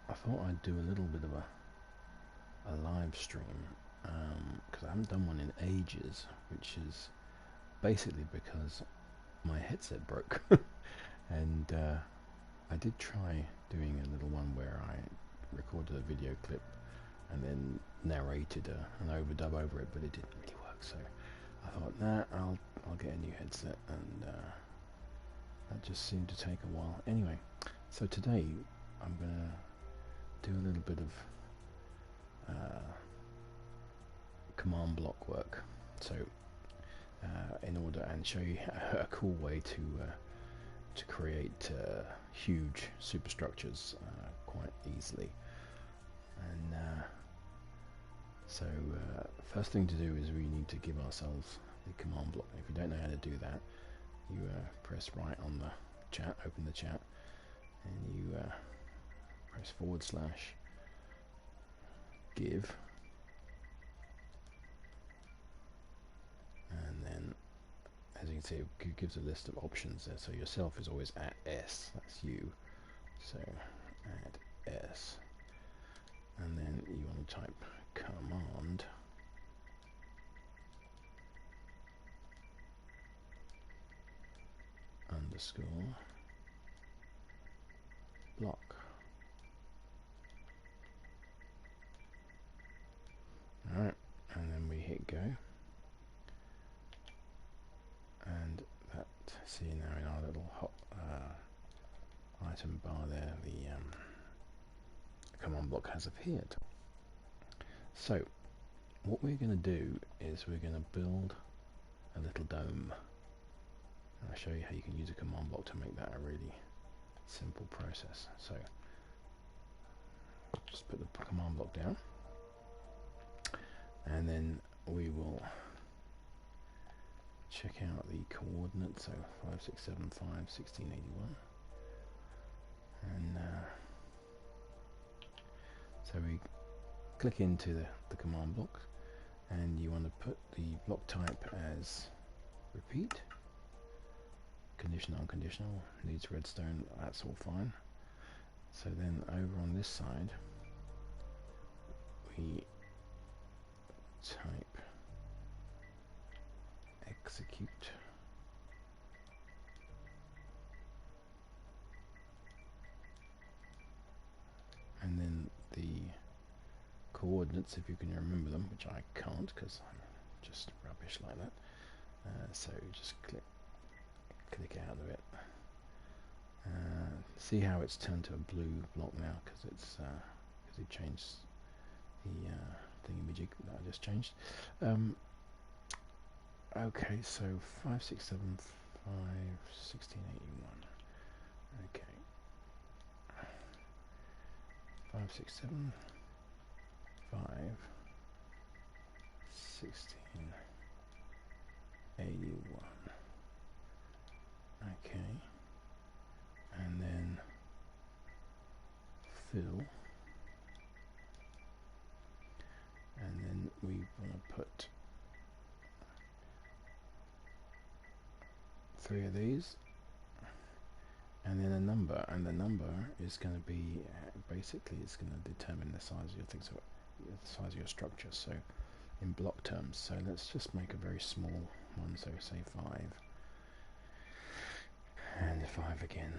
I thought I'd do a little bit of a live stream, because I haven't done one in ages, which is basically because my headset broke. And I did try doing a little one where I recorded a video clip and then narrated an overdub over it, but it didn't really work. So I thought, nah, I'll get a new headset, and that just seemed to take a while. Anyway, so today I'm gonna do a little bit of command block work. So in order and show you a cool way to create huge superstructures quite easily. And so first thing to do is we need to give ourselves the command block. If you don't know how to do that, you press right on the chat, open the chat, and you press / give, and then as you can see it gives a list of options there. So yourself is always at S, that's you, so add S, and then you want to type command underscore block. Alright, and then we hit go, and that, see now in our little hot item bar there, the command block has appeared. So what we're going to do is we're going to build a little dome. I'll show you how you can use a command block to make that a really simple process. So just put the command block down, and then we will check out the coordinates. So 5675 1681, and so we click into the command block, and you want to put the block type as repeat, conditional, unconditional, needs redstone, that's all fine. So then over on this side we type execute, and then the coordinates, if you can remember them, which I can't because I'm just rubbish like that, so just click out of it. See how it's turned to a blue block now, because it's because it changed the thingamajig that I just changed. Okay, so 5675 1681. Okay, 5675 1681. Okay, and then fill, and then we want to put 3 of these, and then a number, and the number is going to be basically it's going to determine the size of your thing, so the size of your structure, so in block terms. So let's just make a very small one, so say 5, and 5 again.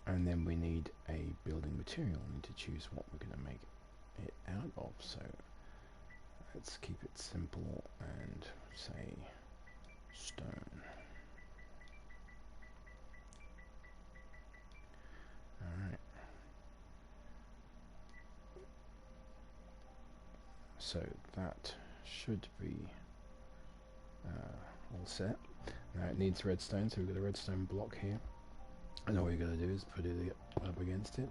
And then we need a building material. We need to choose what we're going to make it out of, so let's keep it simple and say stone. Alright, so that should be all set. Now it needs redstone, so we've got a redstone block here, and all we're going to do is put it up against it,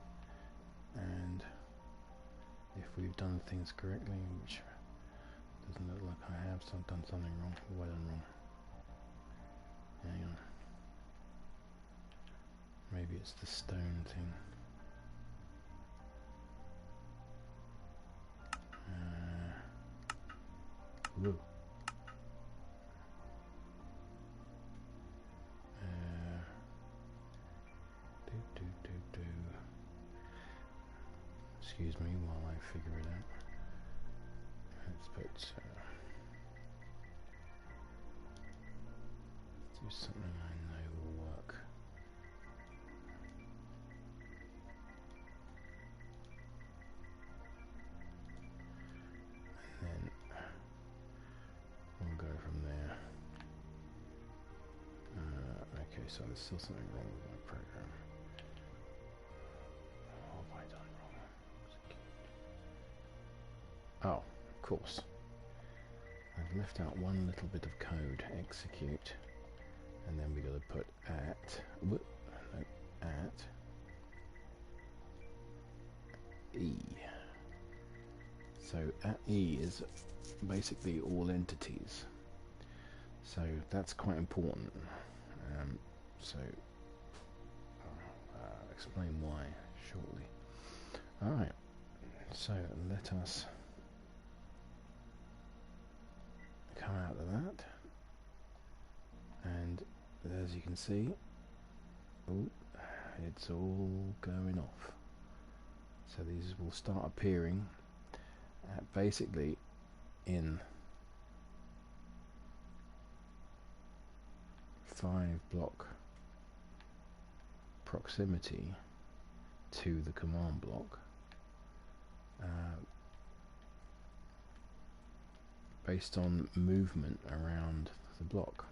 and if we've done things correctly, which doesn't look like I have, so I've done something wrong. What have I done wrong? Hang on. Maybe it's the stone thing. Whoa. excuse me while I figure it out. Let's put do something I know will work. And then we'll go from there. Okay, so there's still something wrong with my program. What have I done wrong? Oh, of course. I've left out one little bit of code. Execute. And then we got to put at E. So at E is basically all entities. So that's quite important. So I'll explain why shortly. Alright, so let us come out of that. And as you can see, it's all going off. So these will start appearing basically in 5-block proximity to the command block, based on movement around the block.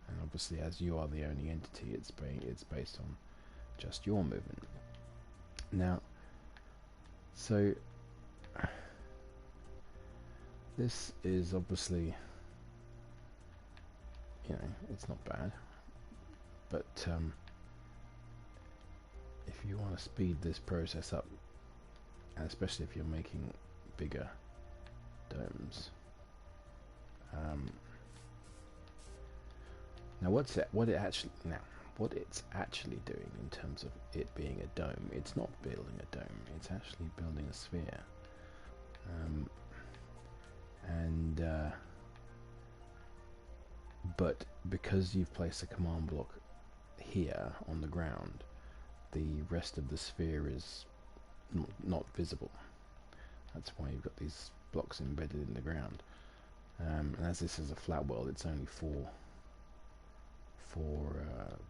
And obviously, as you are the only entity, it's based on just your movement. Now, so this is obviously, you know, it's not bad, but if you want to speed this process up, and especially if you're making bigger domes, now what it's actually doing in terms of it being a dome, it's not building a dome, it's actually building a sphere. But because you've placed a command block here on the ground, the rest of the sphere is not visible. That's why you've got these blocks embedded in the ground. And as this is a flat world, it's only four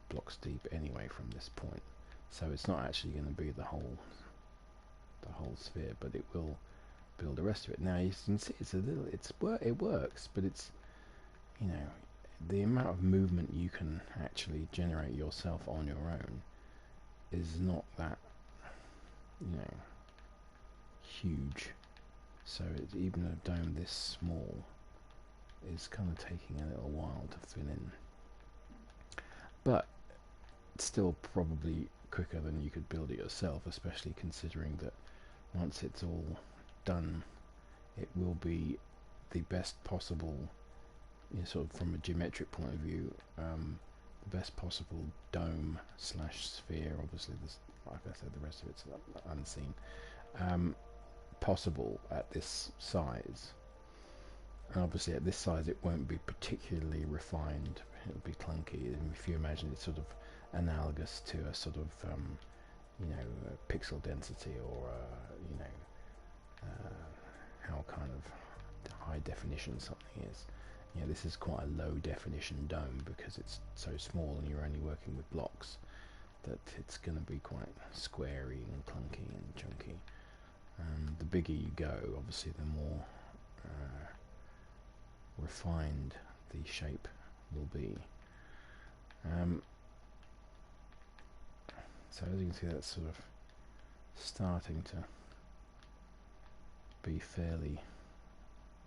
blocks deep anyway from this point, so it's not actually going to be the whole sphere, but it will build the rest of it. Now you can see it works, but it's, you know, the amount of movement you can actually generate yourself on your own is not that, you know, huge. So even a dome this small is kind of taking a little while to fill in, but it's still probably quicker than you could build it yourself, especially considering that once it's all done, it will be the best possible, you know, sort of from a geometric point of view, the best possible dome slash sphere. Obviously, this, like I said, the rest of it's unseen, possible at this size. And obviously at this size it won't be particularly refined, it'll be clunky. And if you imagine it's sort of analogous to a sort of you know, pixel density, or you know, how kind of high definition something is. You know, this is quite a low definition dome because it's so small and you're only working with blocks, that it's going to be quite squarey and clunky and chunky. The bigger you go, obviously the more refined the shape will be. So as you can see, that's sort of starting to be fairly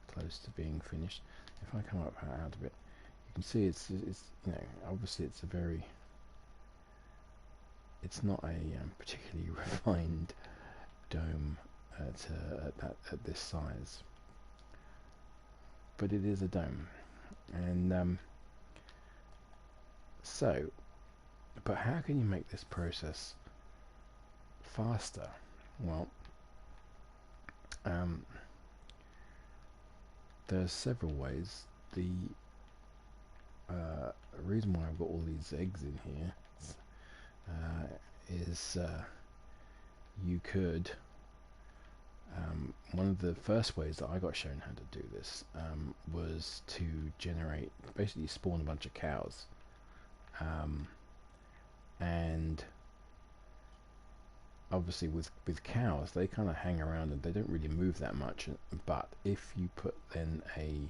close to being finished. If I come up out of it, you can see it's you know, obviously it's not a particularly refined dome at this size, but it is a dome. And but how can you make this process faster? Well, there's several ways. The reason why I've got all these eggs in here is you could One of the first ways that I got shown how to do this was to generate, basically spawn a bunch of cows, and obviously with cows they kind of hang around and they don't really move that much, but if you put then a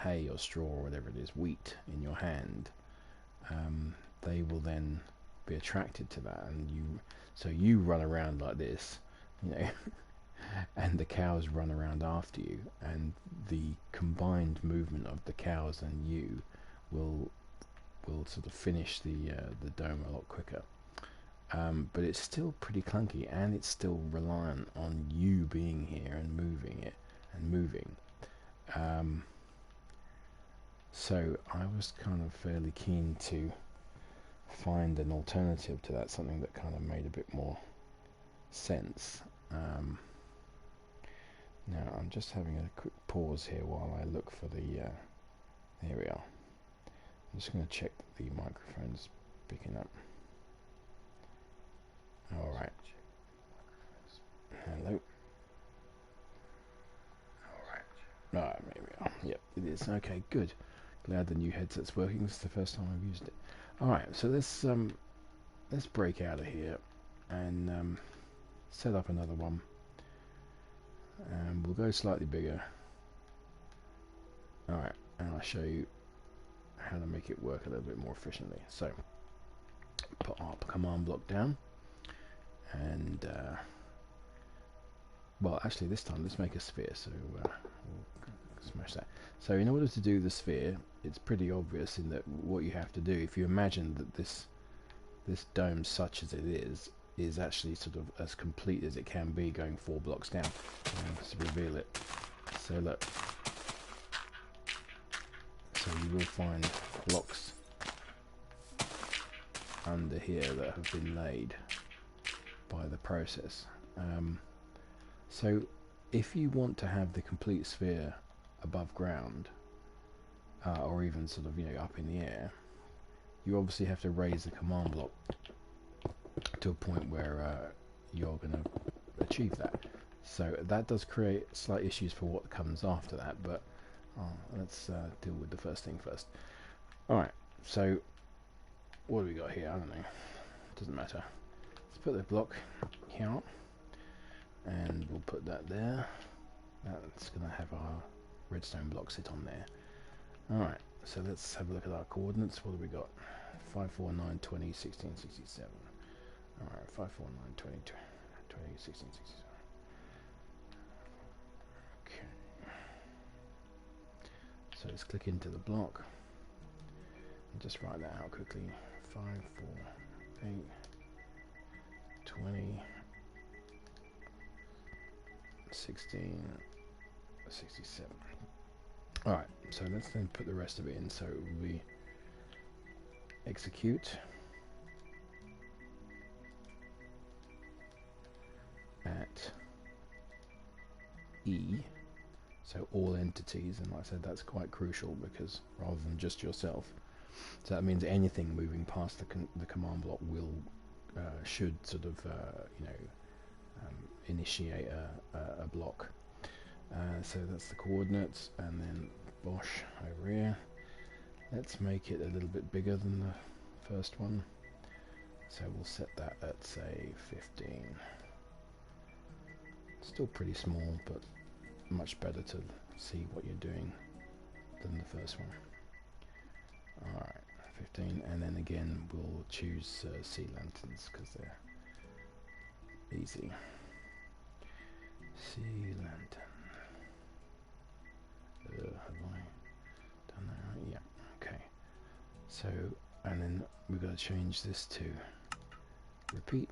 hay or straw or whatever it is, wheat, in your hand, they will then be attracted to that, and you run around like this, you know, and the cows run around after you, and the combined movement of the cows and you will sort of finish the dome a lot quicker. But it's still pretty clunky, and it's still reliant on you being here and moving it and moving. So I was kind of fairly keen to find an alternative to that, something that kind of made a bit more sense. Now I'm just having a quick pause here while I look for the there we are. I'm just going to check that the microphone's picking up. Alright. Hello. Alright, there we are. Yep, it is. Okay, good. Glad the new headset's working. This is the first time I've used it. Alright, so let's break out of here and set up another one. And we'll go slightly bigger. Alright, and I'll show you how to make it work a little bit more efficiently. So, put our command block down, and well, actually this time let's make a sphere, so we'll smash that. So in order to do the sphere, it's pretty obvious in that what you have to do, if you imagine that this dome, such as it is actually sort of as complete as it can be, going 4 blocks down. Just to reveal it. So look. So you will find blocks under here that have been laid by the process. So if you want to have the complete sphere above ground, or even sort of, you know, up in the air, you obviously have to raise the command block to a point where you're going to achieve that. So that does create slight issues for what comes after that, but let's deal with the first thing first. Alright, so what do we got here? I don't know. Doesn't matter. Let's put the block here, and we'll put that there. That's going to have our redstone block sit on there. Alright, so let's have a look at our coordinates. What do we got? 5, 4, 9, 20, 16, 67. Alright, 5, 4, 9, 20, 20, 16, 67. Okay. So let's click into the block and just write that out quickly. 5, 4, 8, 20, 16, 67. Alright, so let's then put the rest of it in. So it will be execute at E, so all entities, and like I said, that's quite crucial, because rather than just yourself, so that means anything moving past the command block will should sort of you know, initiate a block. So that's the coordinates, and then Bosch over here. Let's make it a little bit bigger than the first one, so we'll set that at, say, 15. Still pretty small, but much better to see what you're doing than the first one. Alright, 15, and then again we'll choose sea lanterns because they're easy. Sea lantern. Have I done that right? Yeah, okay. So, and then we've got to change this to repeat.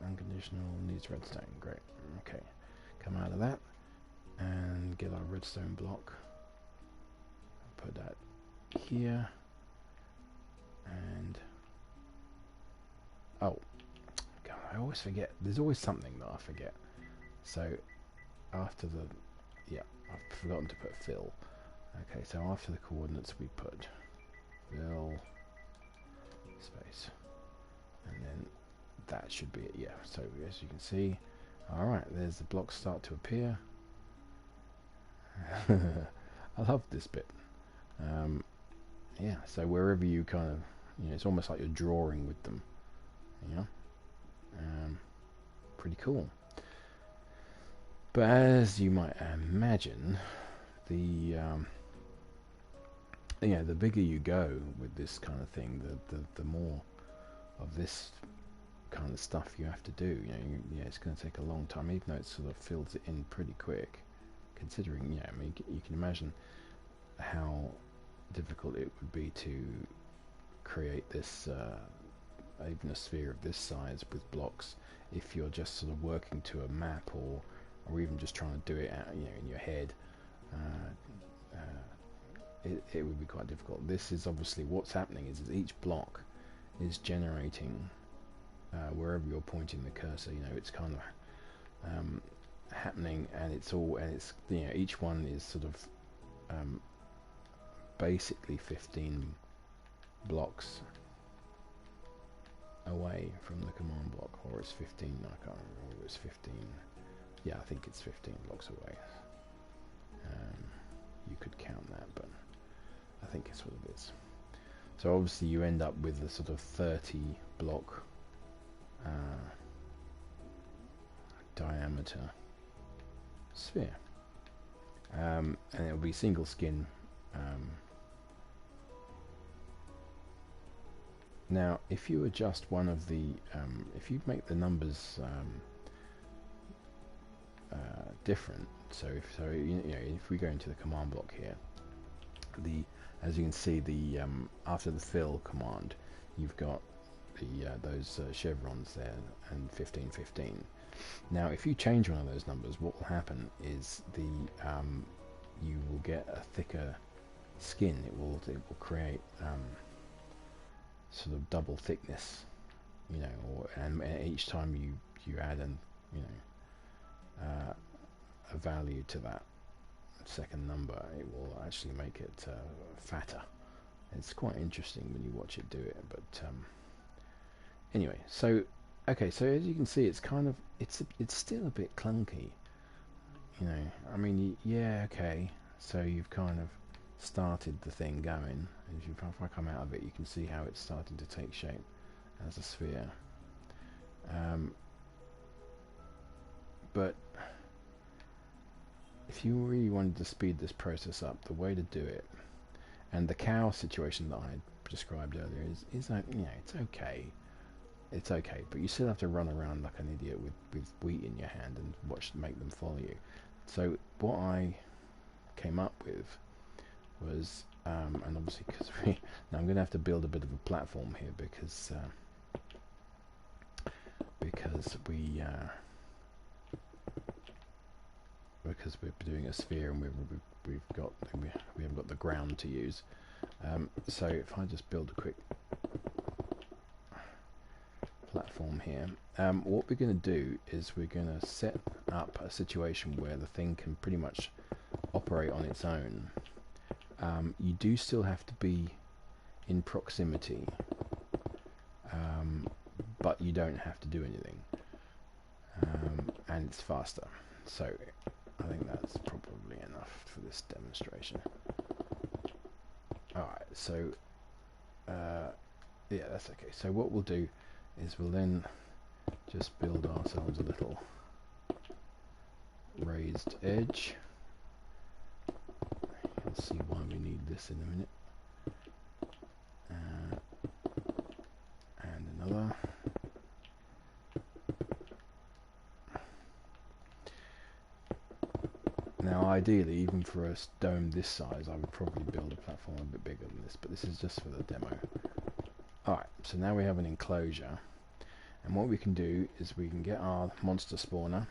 Unconditional needs redstone. Great. Okay. Come out of that and get our redstone block. Put that here. And oh, God, I always forget. There's always something that I forget. So after the, yeah, I've forgotten to put fill. Okay, so after the coordinates we put fill space, and then that should be it. Yeah, so as you can see, Alright, there's the blocks start to appear. I love this bit. Yeah, so wherever you kind of, it's almost like you're drawing with them. Pretty cool. But as you might imagine, the the bigger you go with this kind of thing, the more of this kind of stuff you have to do. It's going to take a long time, even though it sort of fills it in pretty quick. Considering, I mean, you can imagine how difficult it would be to create this even a sphere of this size with blocks if you're just sort of working to a map, or even just trying to do it out, in your head. It would be quite difficult. This is obviously what's happening is each block is generating wherever you're pointing the cursor. It's kind of happening, and it's each one is sort of basically 15 blocks away from the command block, or it's 15. I can't remember whether it's 15. Yeah, I think it's 15 blocks away. You could count that, but I think it's what it is. So obviously you end up with a sort of 30 block diameter sphere, and it'll be single skin. Now if you adjust one of the if you make the numbers different, so if we go into the command block here, as you can see, the after the fill command, you've got the those chevrons there, and 15, 15. Now if you change one of those numbers, what will happen is you will get a thicker skin. It will create sort of double thickness, and each time you add a value to that second number, it will actually make it fatter. It's quite interesting when you watch it do it. But anyway, so okay, so as you can see, it's kind of it's still a bit clunky. I mean, yeah, okay. So you've kind of started the thing going. If I come out of it, you can see how it's starting to take shape as a sphere. But if you really wanted to speed this process up, the way to do it, and the cow situation that I described earlier is that, it's okay, but you still have to run around like an idiot with wheat in your hand and make them follow you. So what I came up with was, and obviously now I'm going to have to build a bit of a platform here because we're doing a sphere and we haven't got the ground to use. So if I just build a quick platform here, what we're going to do is we're going to set up a situation where the thing can pretty much operate on its own. You do still have to be in proximity, but you don't have to do anything, and it's faster. So I think that's probably enough for this demonstration. Alright, so yeah, that's okay. So what we'll do is we'll then just build ourselves a little raised edge. You'll see why we need this in a minute. And another. Now ideally, even for a dome this size, I would probably build a platform a bit bigger than this, but this is just for the demo. Alright, so now we have an enclosure, and what we can do is we can get our monster spawner,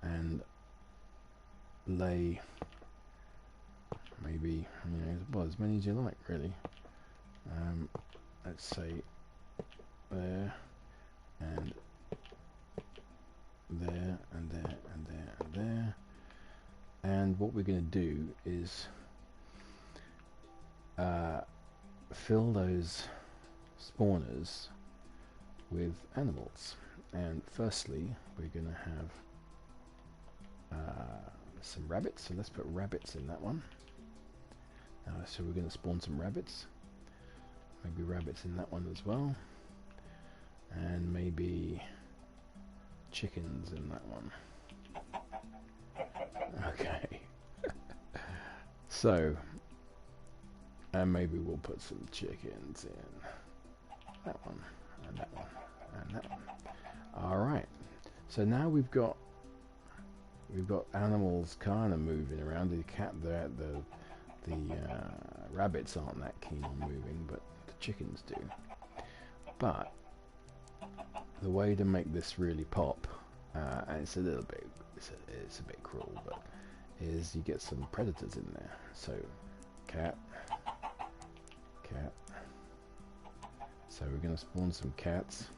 and lay maybe, as many as you like, really. Let's say there, and there, and there, and there, and there. And what we're going to do is fill those spawners with animals. And firstly, we're going to have some rabbits. So let's put rabbits in that one. So we're going to spawn some rabbits. Maybe rabbits in that one as well. And maybe chickens in that one. Okay. So, and maybe we'll put some chickens in that one, and that one, and that one. Alright. So now we've got animals kind of moving around. The rabbits aren't that keen on moving, but the chickens do. But the way to make this really pop, and it's a little bit, it's a bit cruel, but is you get some predators in there. So cat. So we're going to spawn some cats.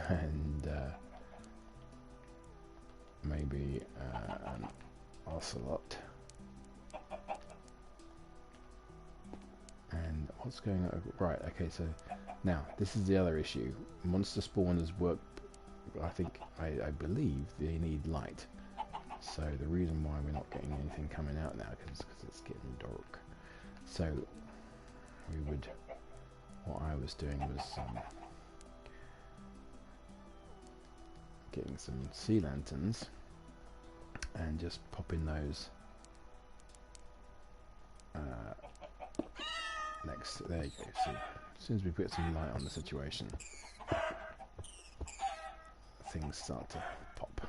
And maybe an ocelot. And what's going on? Right, okay, so now this is the other issue. Monster spawners work, I believe they need light. So the reason why we're not getting anything coming out now is because it's getting dark. So what I was doing was getting some sea lanterns and just popping those next. There you go. See, as soon as we put some light on the situation, things start to pop.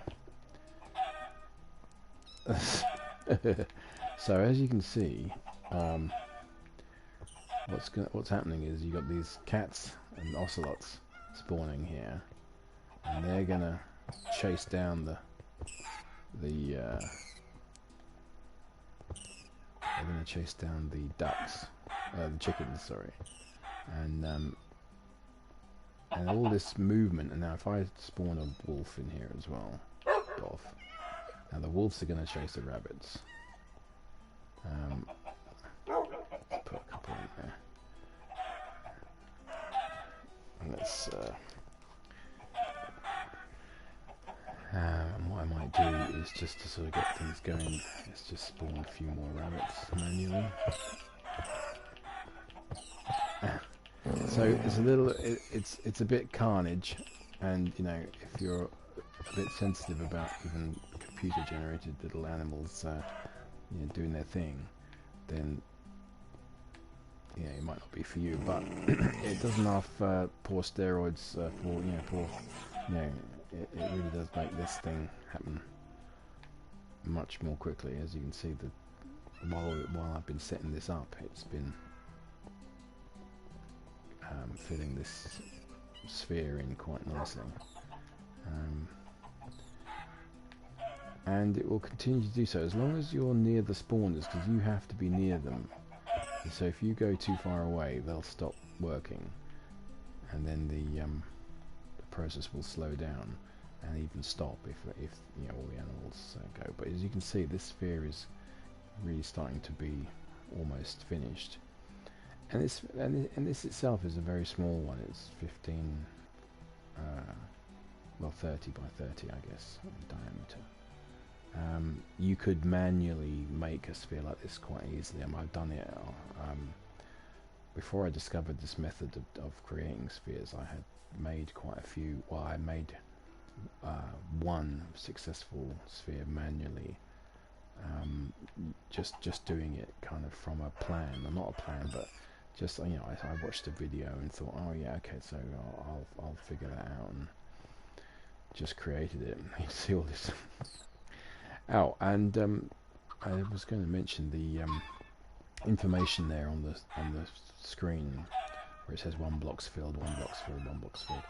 So as you can see, what's happening is you got these cats and ocelots spawning here, and they're gonna chase down they're gonna chase down the ducks, the chickens, sorry, and all this movement. And now if I spawn a wolf in here as well, off. Now the wolves are going to chase the rabbits. Let's put a couple in there. And let's. And what I might do is just to sort of get things going. Let's just spawn a few more rabbits manually. So it's a little. It's a bit carnage, and you know, if you're a bit sensitive about even computer-generated little animals, you know, doing their thing, then yeah, it might not be for you. But it doesn't offer poor steroids for it really does make this thing happen much more quickly. As you can see, while I've been setting this up, it's been filling this sphere in quite nicely. And it will continue to do so as long as you're near the spawners, because you have to be near them. And so if you go too far away, they'll stop working, and then the process will slow down and even stop if you know, all the animals go. But as you can see, this sphere is really starting to be almost finished, and this itself is a very small one. It's 30 by 30, I guess, in diameter. You could manually make a sphere like this quite easily. I've done it before I discovered this method of creating spheres. I had made quite a few. Well, I made one successful sphere manually, just doing it kind of from a plan, or not a plan, but just, you know, I watched a video and thought, oh yeah, okay, so I'll figure that out, and just created it. You see all this. Oh, and I was going to mention the information there on the screen where it says 1 block's filled, 1 block's filled, 1 block's filled.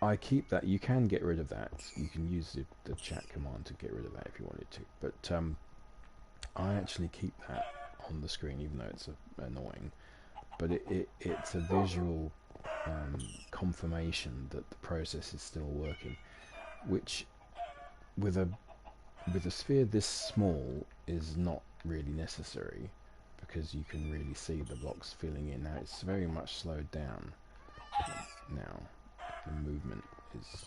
I keep that. You can get rid of that. You can use the chat command to get rid of that if you wanted to. But I actually keep that on the screen, even though it's annoying. But it's a visual confirmation that the process is still working, which with a sphere this small is not really necessary, because you can really see the blocks filling in. Now it's very much slowed down. Now the movement is,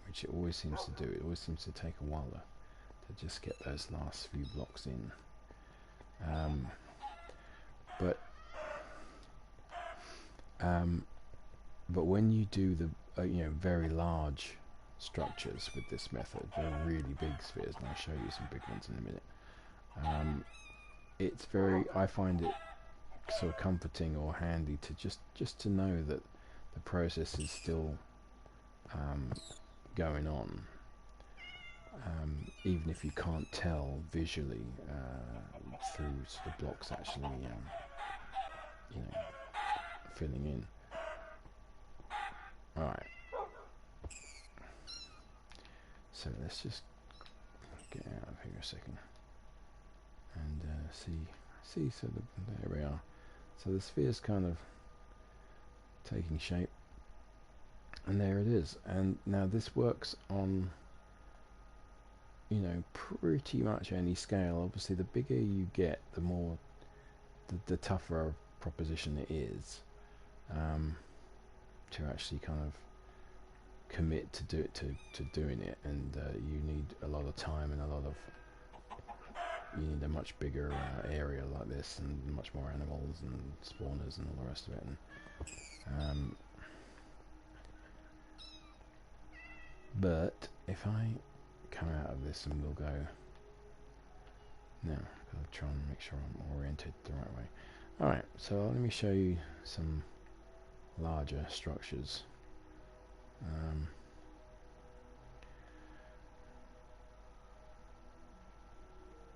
which it always seems to do. It always seems to take a while to just get those last few blocks in. But when you do the very large structures with this method, they're really big spheres, and I'll show you some big ones in a minute. It's very, I find it sort of comforting or handy to just to know that the process is still going on, even if you can't tell visually through sort of blocks actually filling in. Alright, so let's just get out of here a second and see, so there we are. So the sphere's kind of taking shape, and there it is. And now this works on pretty much any scale. Obviously the bigger you get, the more the tougher a proposition it is to actually kind of commit to doing it, and you need a lot of time and you need a much bigger area like this, and much more animals and spawners and all the rest of it. And, but if I come out of this, and we'll go now, I'll try and make sure I'm oriented the right way. Alright, so let me show you some larger structures.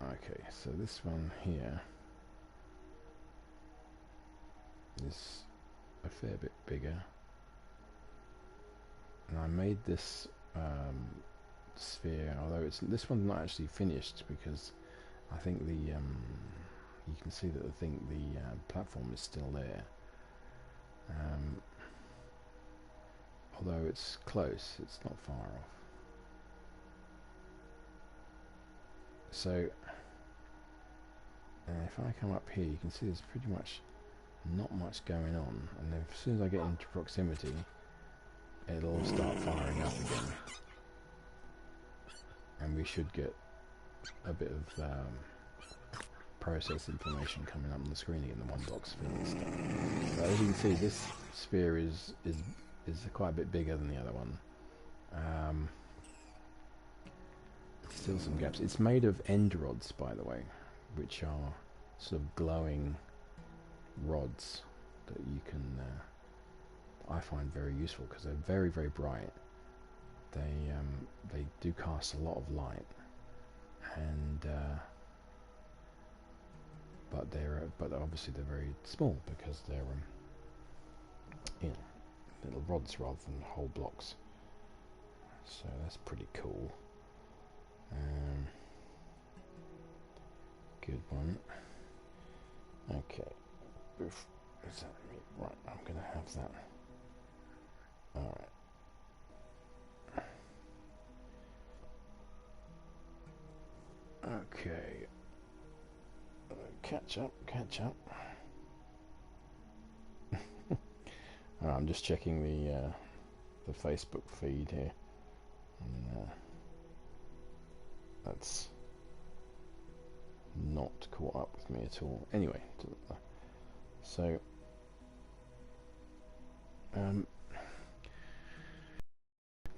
Okay, so this one here is a fair bit bigger, and I made this sphere, although this one's not actually finished, because I think the you can see that the platform is still there. Although it's close, it's not far off. So if I come up here, you can see there's pretty much not much going on, and then as soon as I get into proximity, it'll all start firing up again, and we should get a bit of process information coming up on the screen again, the one box filling stuff. So as you can see, this sphere is quite a bit bigger than the other one. Still some gaps. It's made of end rods, by the way, which are sort of glowing rods that you can I find very useful, because they're very, very bright. They do cast a lot of light, and but obviously they're very small, because they're little rods rather than whole blocks. So that's pretty cool. Good one. Okay. Oof. Is that me? Right, I'm gonna have that. Alright. Okay. Catch up. I'm just checking the Facebook feed here. And, that's not caught up with me at all. Anyway, so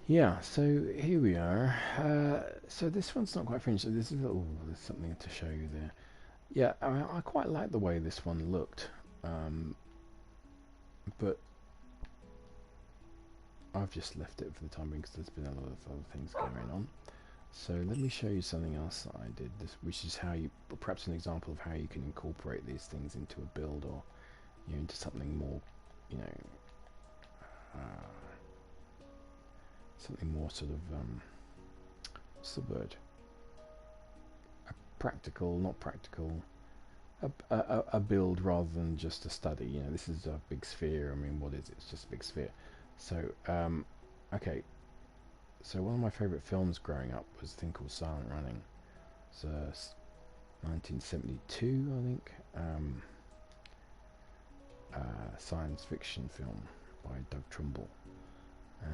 yeah, so here we are. So this one's not quite finished. So this is there's something to show you there. Yeah, I quite like the way this one looked, but I've just left it for the time being because there's been a lot of other things going on. So let me show you something else that I did, which is how you, perhaps an example of how you can incorporate these things into a build, or into something more, something more sort of what's the word? Practical, not practical. A build rather than just a study. This is a big sphere. I mean, what is it? It's just a big sphere. So, okay. So one of my favourite films growing up was a thing called Silent Running. It's 1972, I think. Science fiction film by Doug Trumbull,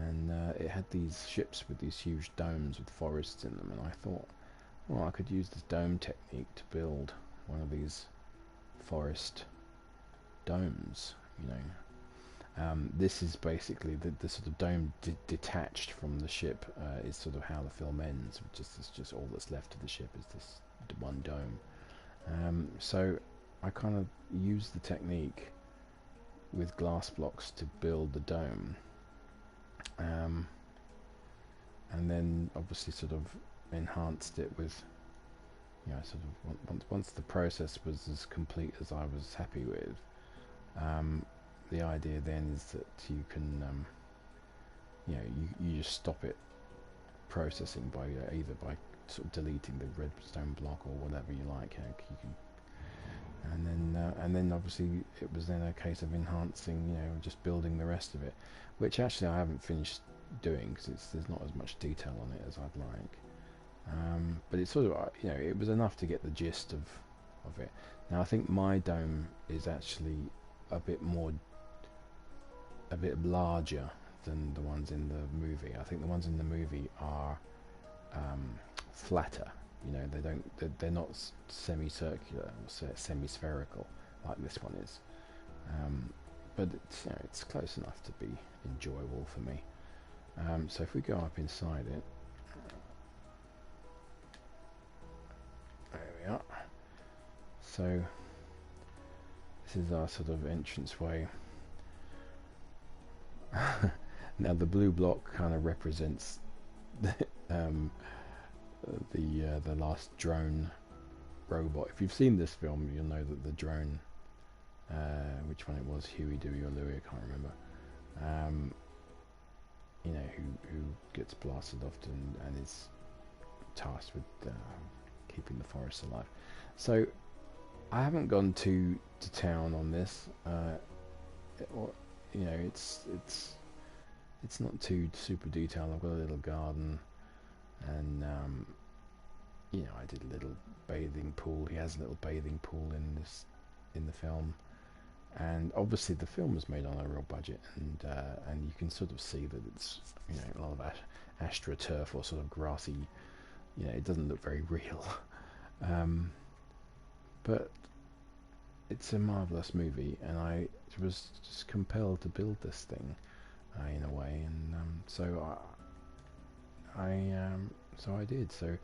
and it had these ships with these huge domes with forests in them, and I thought, well, I could use this dome technique to build one of these forest domes, you know. This is basically the sort of dome detached from the ship, is sort of how the film ends. It's just all that's left of the ship is this one dome. So I kind of used the technique with glass blocks to build the dome, and then obviously sort of enhanced it with, you know, sort of once the process was as complete as I was happy with. The idea then is that you can, you know, you just stop it processing by either by sort of deleting the redstone block or whatever you like. You can, and then obviously it was then a case of enhancing, you know, just building the rest of it, which actually I haven't finished doing because there's not as much detail on it as I'd like. But it's sort of, you know, it was enough to get the gist of it. Now I think my dome is actually a bit larger than the ones in the movie. I think the ones in the movie are flatter. You know, they're not semicircular or semi-spherical like this one is. But it's, you know, it's close enough to be enjoyable for me. So if we go up inside it, there we are. So this is our sort of entranceway. Now the blue block kind of represents the last drone robot. If you've seen this film, you'll know that the drone, which one it was, Huey, Dewey, or Louie, I can't remember. You know, who gets blasted off and is tasked with keeping the forest alive. So I haven't gone to town on this. You know, it's not too super detailed. I've got a little garden, and you know, I did a little bathing pool. He has a little bathing pool in the film, and obviously the film was made on a real budget, and you can sort of see that it's, you know, a lot of astroturf or sort of grassy. You know, it doesn't look very real, but it's a marvelous movie, and I was just compelled to build this thing in a way, and so I did. So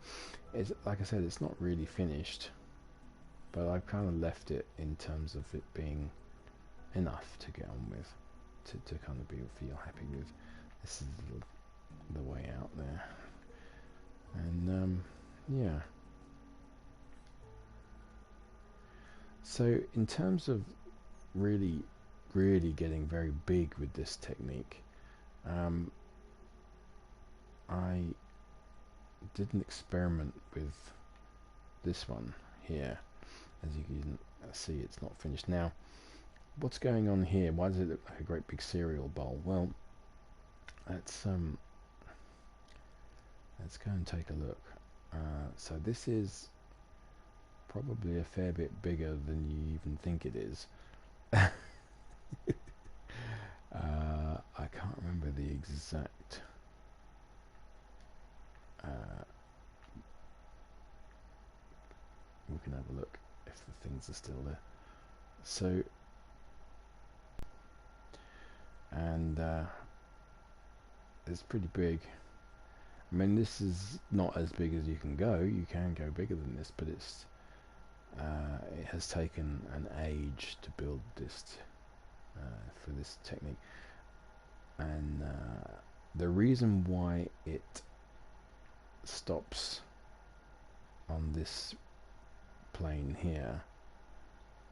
it's, like I said, it's not really finished, but I've kind of left it in terms of it being enough to get on with, to kind of feel happy with. This is the way out there, and yeah. So in terms of really getting very big with this technique, I did an experiment with this one here. As you can see, it's not finished. Now, what's going on here? Why does it look like a great big cereal bowl? Well, let's go and take a look. So this is probably a fair bit bigger than you even think it is. I can't remember the exact we can have a look if the things are still there. So, and it's pretty big. I mean, this is not as big as you can go. You can go bigger than this, but it's it has taken an age to build this for this technique, and the reason why it stops on this plane here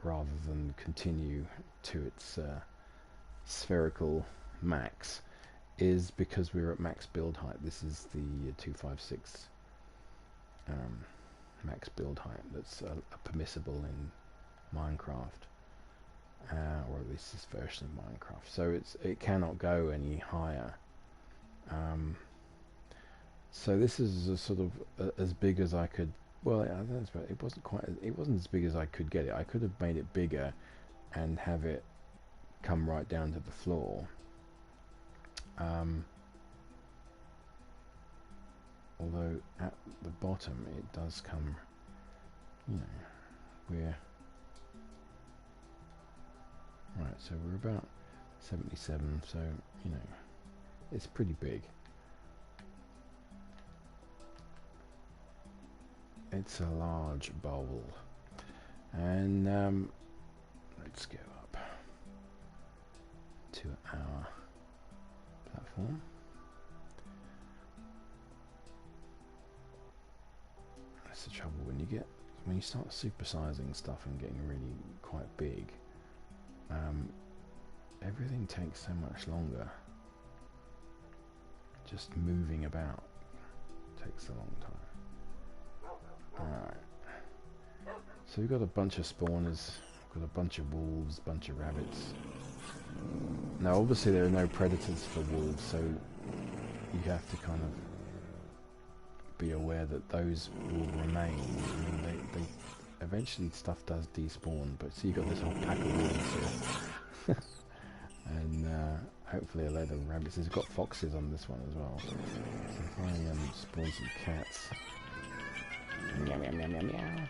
rather than continue to its spherical max is because we're at max build height. This is the 256 max build height that's permissible in Minecraft, or at least this version of Minecraft. So it cannot go any higher. So this is a sort of as big as I could Well, I don't know, it wasn't quite. It wasn't as big as I could get it. I could have made it bigger, and have it come right down to the floor. Although at the bottom it does come, you know, we're right. So we're about 77. So you know, it's pretty big. It's a large bowl, and let's go up to our platform. That's the trouble when you start supersizing stuff and getting really quite big. Everything takes so much longer. Just moving about takes a long time. Alright. So we've got a bunch of spawners, we've got a bunch of wolves, a bunch of rabbits. Now obviously there are no predators for wolves, so you have to kind of be aware that those will remain. I mean, they eventually stuff does despawn, but see, you've got this whole pack of wolves here. And hopefully a load of rabbits. There's got foxes on this one as well. So if I spawn some cats. Meow meow meow meow meow.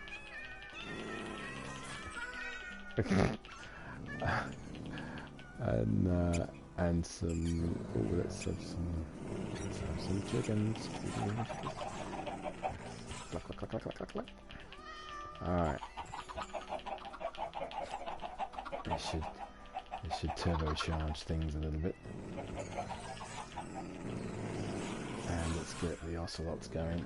And some. Oh, let's have some chickens. Cluck, cluck, cluck, cluck, cluck, cluck. Alright. It should turbocharge things a little bit. And let's get the ocelots going.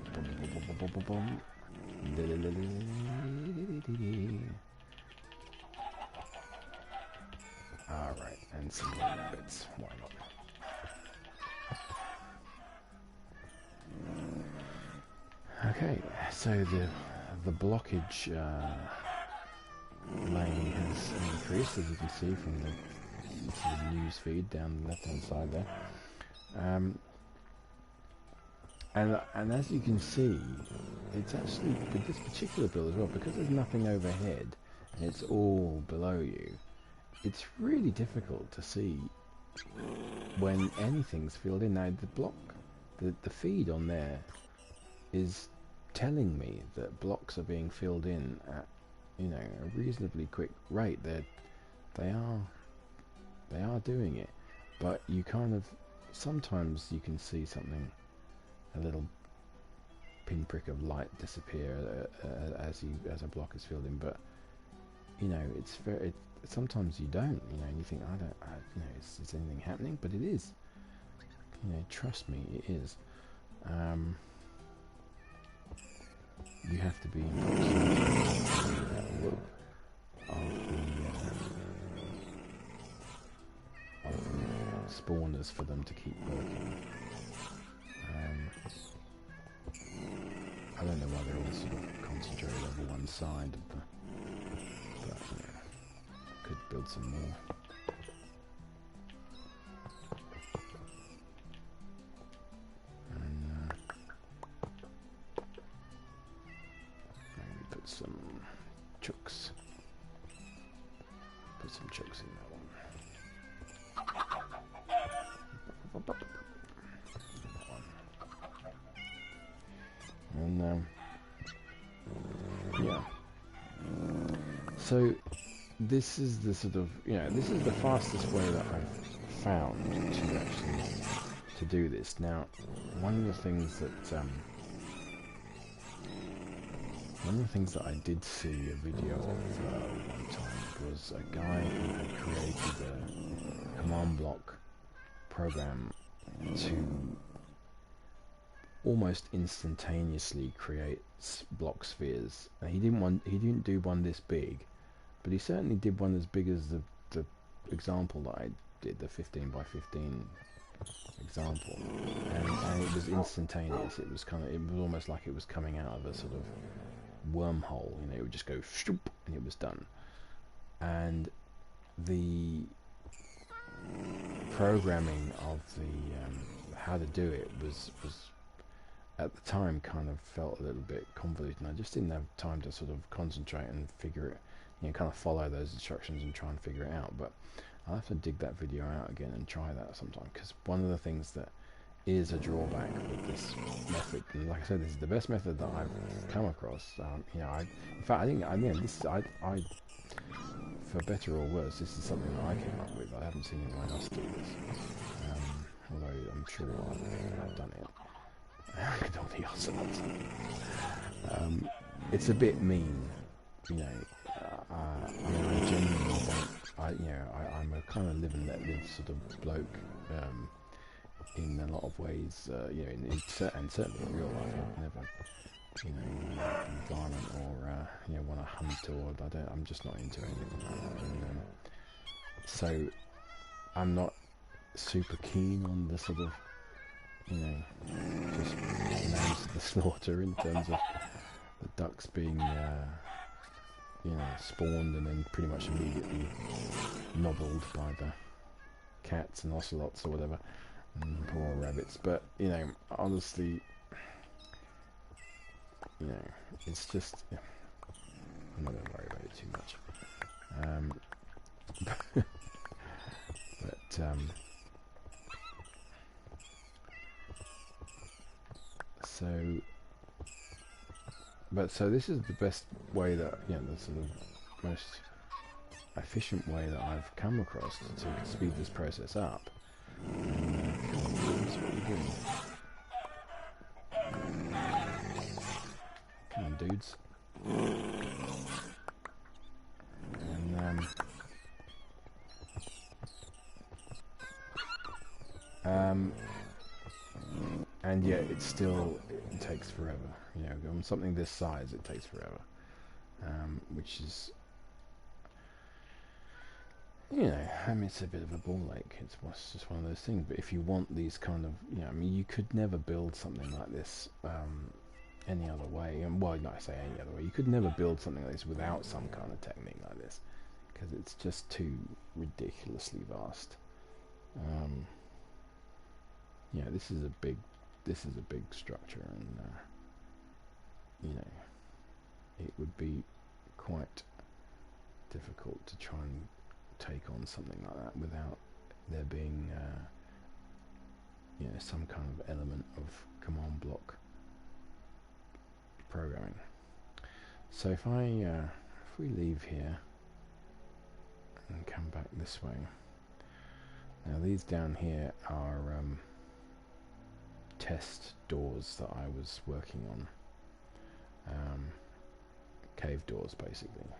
Alright, and some more rabbits. Why not? Okay, so the blockage lane has increased, as you can see from the news feed down the left hand side there. And as you can see, it's actually, with this particular build as well, because there's nothing overhead and it's all below you, it's really difficult to see when anything's filled in. Now the feed on there is telling me that blocks are being filled in at, you know, a reasonably quick rate. They are doing it, but you kind of, sometimes you can see something, a little pinprick of light disappear as a block is filled in, but you know, it's very, sometimes you don't, you know, and you think, you know, is anything happening? But it is, you know, trust me, it is. You have to be in proximity of the spawners for them to keep working. I don't know why they're all sort of concentrated over one side of the, but yeah, could build some more. And maybe put some chooks. Put some chooks in that one. And yeah, so this is the sort of, you know, this is the fastest way that I've found to actually to do this. Now, one of the things that I did see a video of one time was a guy who had created a command block program to almost instantaneously create block spheres. He didn't do one this big, but he certainly did one as big as the example that I did, the 15 by 15 example, and it was instantaneous. It was almost like it was coming out of a sort of wormhole, you know. It would just go shoop, and it was done. And the programming of the how to do it was at the time kind of felt a little bit convoluted, and I just didn't have time to sort of concentrate and figure it, kind of follow those instructions and try and figure it out. But I'll have to dig that video out again and try that sometime, because one of the things that is a drawback with this method, and like I said, this is the best method that I've come across. In fact, I think, for better or worse, this is something that I came up with. I haven't seen anyone else do this, although I'm sure I've done it. Look at all the ocelots. It's a bit mean, I genuinely don't. I'm a kind of live and let live sort of bloke. In a lot of ways, and certainly in real life, I've never, be violent or want to hunt, or I'm just not into anything like that. And, so I'm not super keen on the sort of, just names of the slaughter in terms of the ducks being, spawned and then pretty much immediately nobbled by the cats and ocelots or whatever. And poor rabbits, but honestly, it's just, I'm not going to worry about it too much. So this is the best way that, the sort of most efficient way that I've come across to speed this process up. Come on, dudes. And yet it takes forever. On something this size, it takes forever. Which is, it's a bit of a ball ache. It's just one of those things. But if you want these kind of, you could never build something like this any other way. And well, not say any other way. You could never build something like this without some kind of technique like this, because it's just too ridiculously vast. This is a big structure, and it would be quite difficult to try and take on something like that without there being some kind of element of command block programming. So if we leave here and come back this way, now these down here are test doors that I was working on, cave doors basically.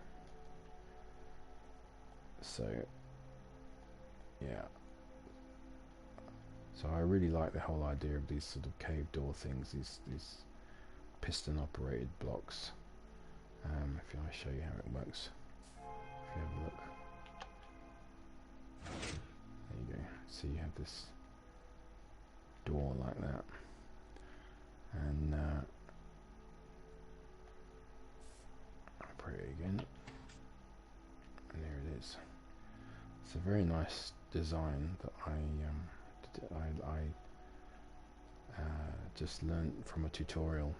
So I really like the whole idea of these sort of cave door things, these piston operated blocks. If I show you how it works, if you have a look, there you go. So you have this door like that, and I'll put it again, and there it is. It's a very nice design that I just learned from a tutorial,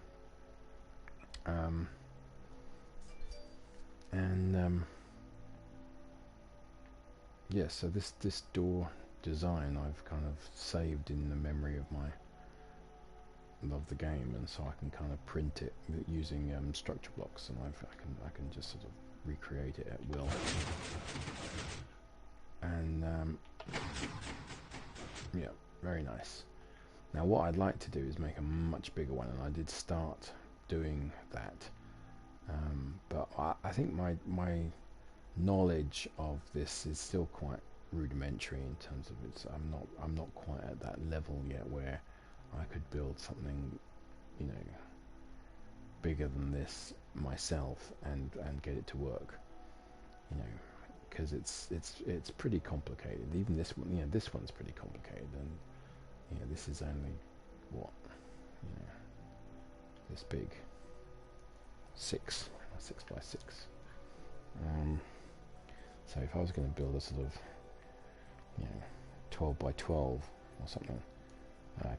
so this door design I've kind of saved in the memory of the game, and so I can kind of print it using structure blocks, and I can just sort of recreate it at will. And very nice. Now what I'd like to do is make a much bigger one, and I did start doing that, but I think my knowledge of this is still quite rudimentary in terms of its. I'm not quite at that level yet where I could build something bigger than this myself and get it to work, because it's pretty complicated. Even this one, this one's pretty complicated, and this is only this big, 6 by 6. So if I was going to build a sort of 12 by 12 or something,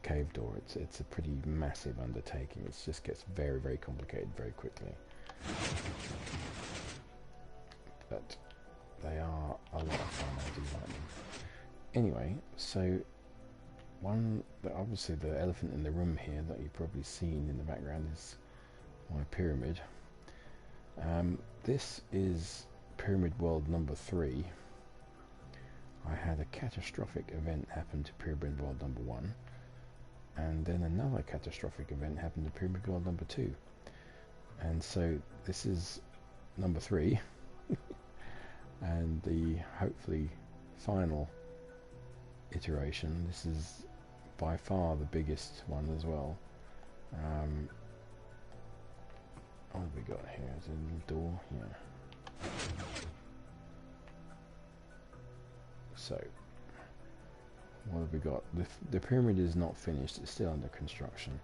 cave door. It's a pretty massive undertaking. It just gets very, very complicated very quickly. But they are a lot of fun. I do like them. Anyway, so obviously the elephant in the room here that you've probably seen in the background is my pyramid. This is Pyramid World number 3. I had a catastrophic event happen to Pyramid World number 1, and then another catastrophic event happened to Pyramid World number 2. And so this is number 3, and the hopefully final iteration. This is by far the biggest one as well. What have we got here? Is there a little door? Yeah. So, what have we got? The pyramid is not finished. It's still under construction.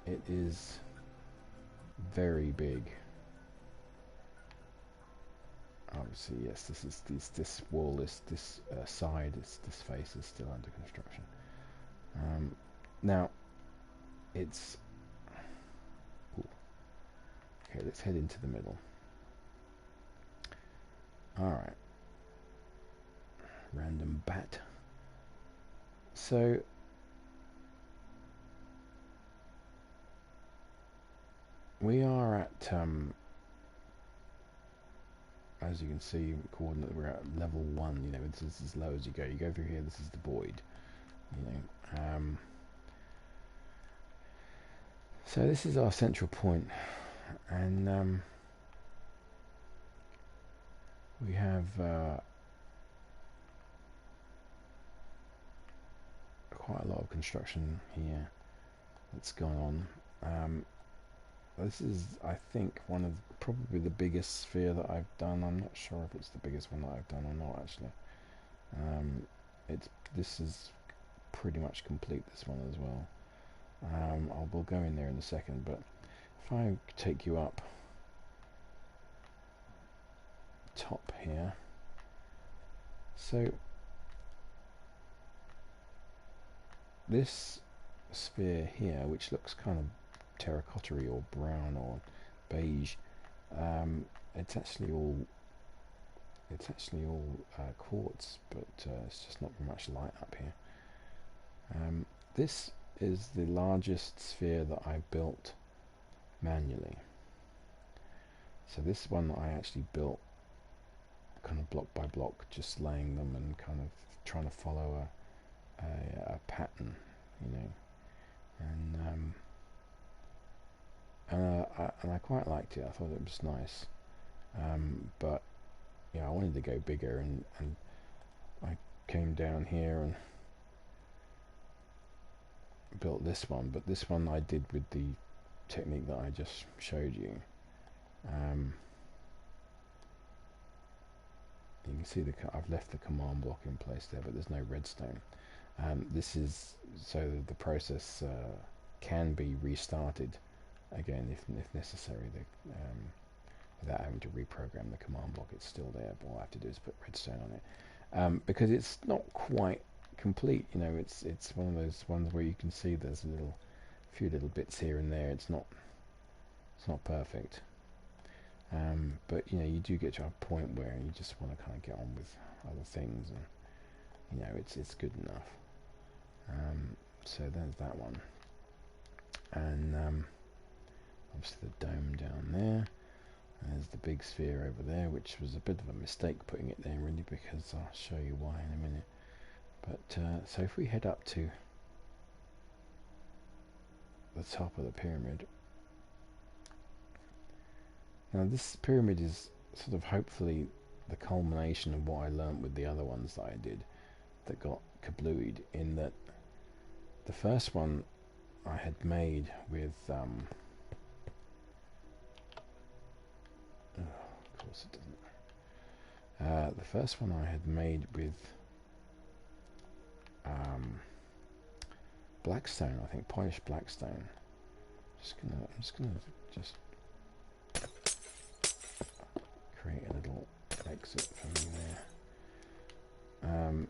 It is very big. Obviously, yes. This wall, this side, this face is still under construction. Now, it's okay. Let's head into the middle. All right. Random bat. So we are at as you can see, coordinate, we're at level 1. You know, this is as low as you go. You go through here. This is the void. You know. So this is our central point, and we have quite a lot of construction here that's gone on. This is, I think, one of probably the biggest sphere that I've done. I'm not sure if it's the biggest one that I've done or not, actually. This is pretty much complete, this one as well. We'll go in there in a second, but if I take you up top here, so this sphere here, which looks kind of terracotta-y or brown or beige, it's actually all quartz, but it's just not very much light up here. This is the largest sphere that I built manually. So this one I actually built kind of block by block, just laying them and kind of trying to follow a pattern, you know. And I quite liked it. I thought it was nice, but yeah, I wanted to go bigger, and I came down here and built this one. But this one I did with the technique that I just showed you. You can see I've left the command block in place there, but there's no redstone. This is so the process can be restarted again if necessary, without having to reprogram the command block. It's still there, but all I have to do is put redstone on it, because it's not quite complete. You know, it's one of those ones where you can see there's a few little bits here and there. It's not perfect, but you know, you do get to a point where you just want to kind of get on with other things, and you know, it's good enough. So there's that one, and obviously the dome down there. There's the big sphere over there, which was a bit of a mistake putting it there, really, because I'll show you why in a minute. But so if we head up to the top of the pyramid, now this pyramid is sort of hopefully the culmination of what I learnt with the other ones that I did that got kablooied, in that the first one I had made with of course it doesn't. The first one I had made with blackstone, I think, polished blackstone. I'm just gonna create a little exit for me there.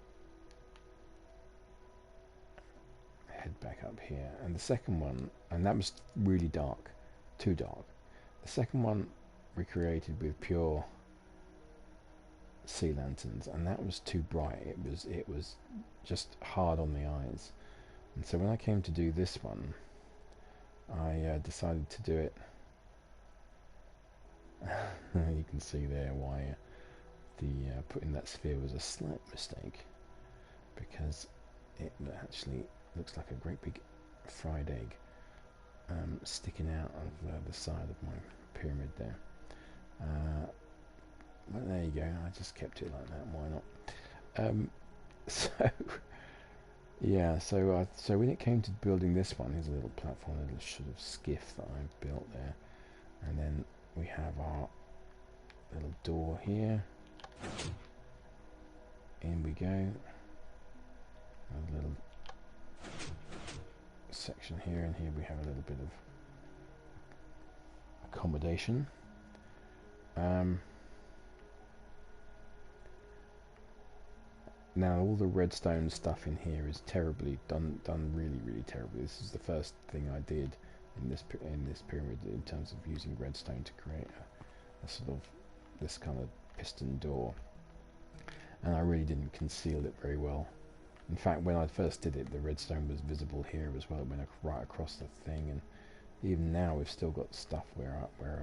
here, and the second one, and that was really dark, too dark. The second one we created with pure sea lanterns, and that was too bright. It was just hard on the eyes. And so when I came to do this one, I decided to do it. You can see there why the putting that sphere was a slight mistake, because it actually looks like a great big fried egg sticking out of the side of my pyramid there. But there you go, I just kept it like that, why not? So yeah, so when it came to building this one, here's a little platform, a little sort of skiff that I built there, and then we have our little door here. In we go. A little section here, and here we have a little bit of accommodation. Now all the redstone stuff in here is terribly done really terribly. This is the first thing I did in this pyramid in terms of using redstone to create a sort of this kind of piston door, and I really didn't conceal it very well. In fact, when I first did it, the redstone was visible here as well. It went right across the thing, and even now we've still got stuff where I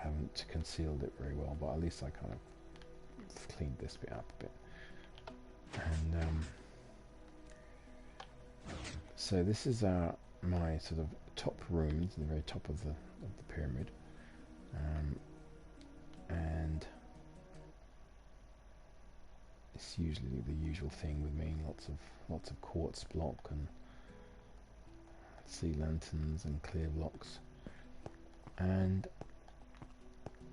haven't concealed it very well, but at least I kind of cleaned this bit up a bit. And so this is my sort of top room, the very top of the pyramid, and it's usually the usual thing with me, lots of quartz block and sea lanterns and clear blocks. And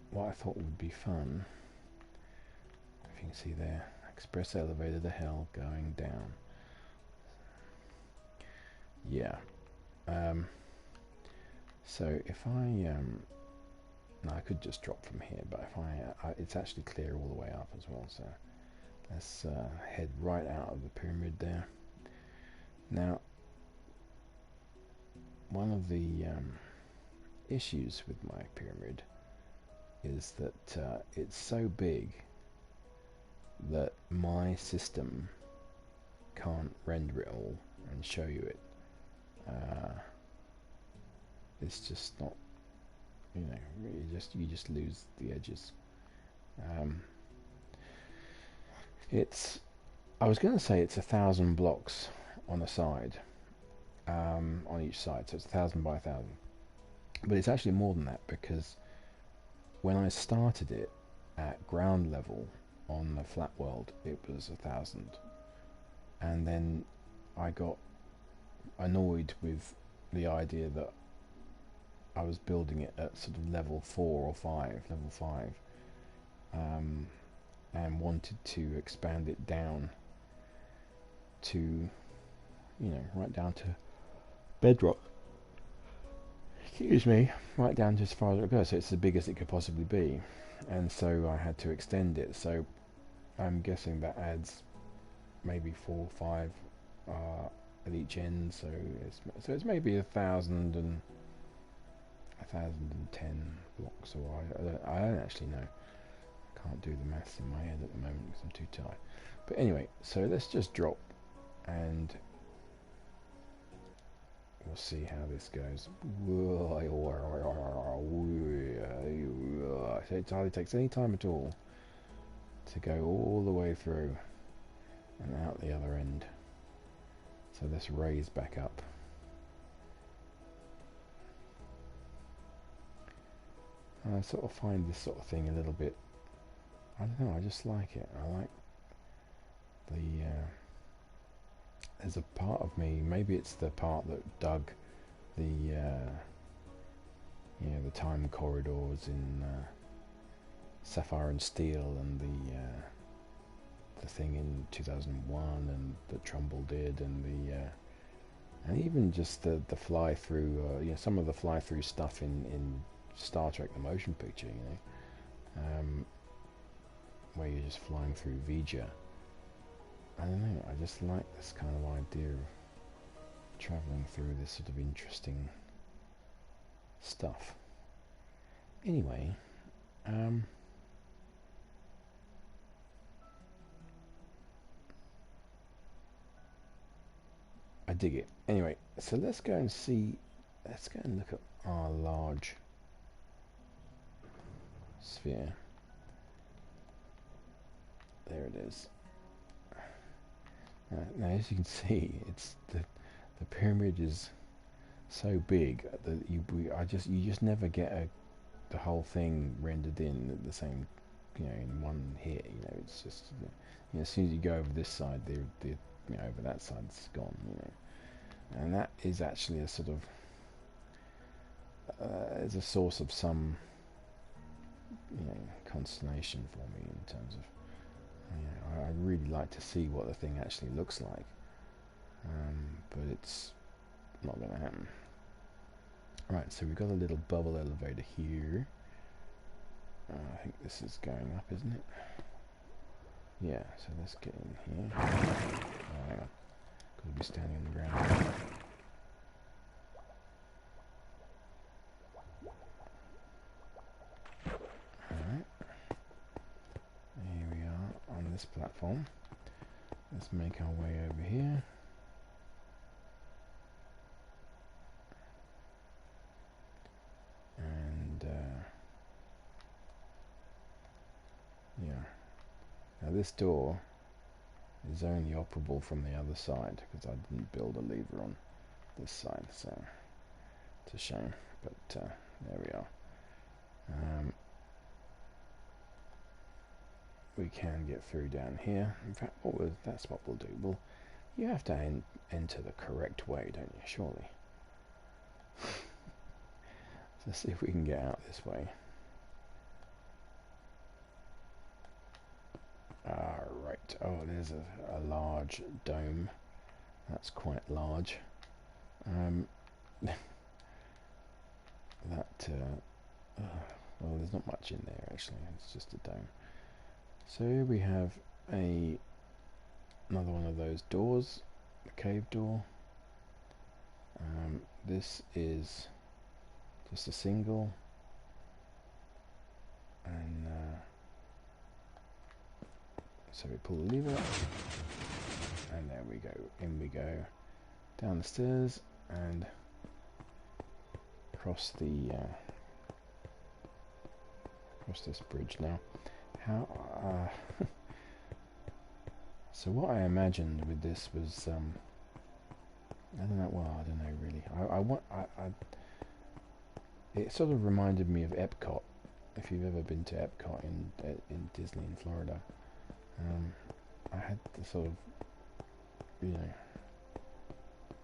what I thought would be fun, if you can see there, express elevator to hell going down. Yeah. So if I no, I could just drop from here, but if it's actually clear all the way up as well. So let's head right out of the pyramid there. Now, one of the issues with my pyramid is that it's so big that my system can't render it all and show you it. It's just not, you just lose the edges. I was going to say it's 1,000 blocks on a side, on each side, so it's 1,000 by 1,000. But it's actually more than that, because when I started it at ground level on the flat world, it was 1,000, and then I got annoyed with the idea that I was building it at sort of level 4 or 5, and wanted to expand it down to, right down to bedrock. Excuse me, right down to as far as it goes. So it's the biggest it could possibly be, and so I had to extend it. So I'm guessing that adds maybe 4 or 5 at each end. So it's maybe 1,010 blocks, or I don't actually know. I can't do the maths in my head at the moment because I'm too tired. But anyway, so let's just drop and we'll see how this goes. So it hardly takes any time at all to go all the way through and out the other end. So let's raise back up. I sort of find this sort of thing a little bit, I don't know, I just like it. I like the there's a part of me, maybe it's the part that dug the the time corridors in Sapphire and Steel, and the thing in 2001, and that Trumbull did, and and even just the fly through, some of the fly through stuff in Star Trek: The Motion Picture, where you're just flying through Vija. I don't know, I just like this kind of idea of travelling through this sort of interesting stuff. Anyway, I dig it. Anyway, so let's go and look at our large sphere. There it is. Now, as you can see, it's the pyramid is so big that you just never get the whole thing rendered in at the same, in one hit. It's just, as soon as you go over this side, the over that side it's gone. And that is actually a sort of is a source of some consternation for me in terms of I really like to see what the thing actually looks like, but it's not going to happen. Right, so we've got a little bubble elevator here. I think this is going up, isn't it? Yeah, so let's get in here. Oh, hang on. Got to be standing on the ground. Alright. Here we are on this platform. Let's make our way over here. And, yeah. Now this door is only operable from the other side because I didn't build a lever on this side, so it's a shame, but there we are. We can get through down here. In fact, that's what we'll do. You have to enter the correct way, don't you? Surely. Let's see if we can get out this way. Right. Oh, there's a large dome. That's quite large. Well, there's not much in there actually. It's just a dome. So here we have another one of those doors, the cave door. This is just a single, and so we pull the lever, and there we go. In we go, down the stairs, and across this bridge now. How? So what I imagined with this was, I don't know. Well, I don't know really. It sort of reminded me of Epcot. If you've ever been to Epcot in Disney in Florida, I had the sort of,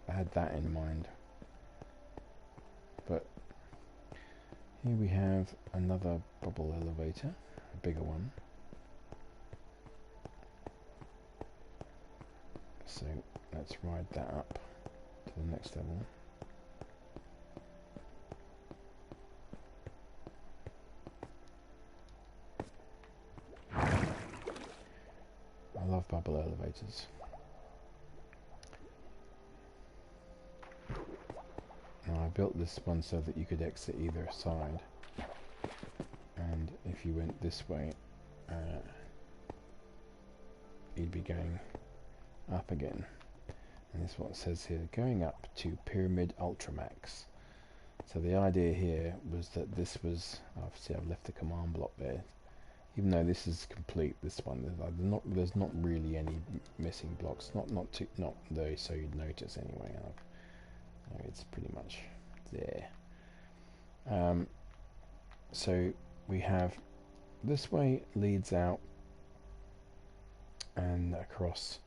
I had that in mind. But here we have another bubble elevator, a bigger one. So let's ride that up to the next level. I love bubble elevators. Now I built this one so that you could exit either side, and if you went this way, you'd be going up again. And this is what it says here, going up to Pyramid Ultramax. So the idea here was that this was, obviously I've left the command block there, even though this is complete, this one, there's not really any missing blocks, not there, so you'd notice anyway. It's pretty much there. So we have, this way leads out and across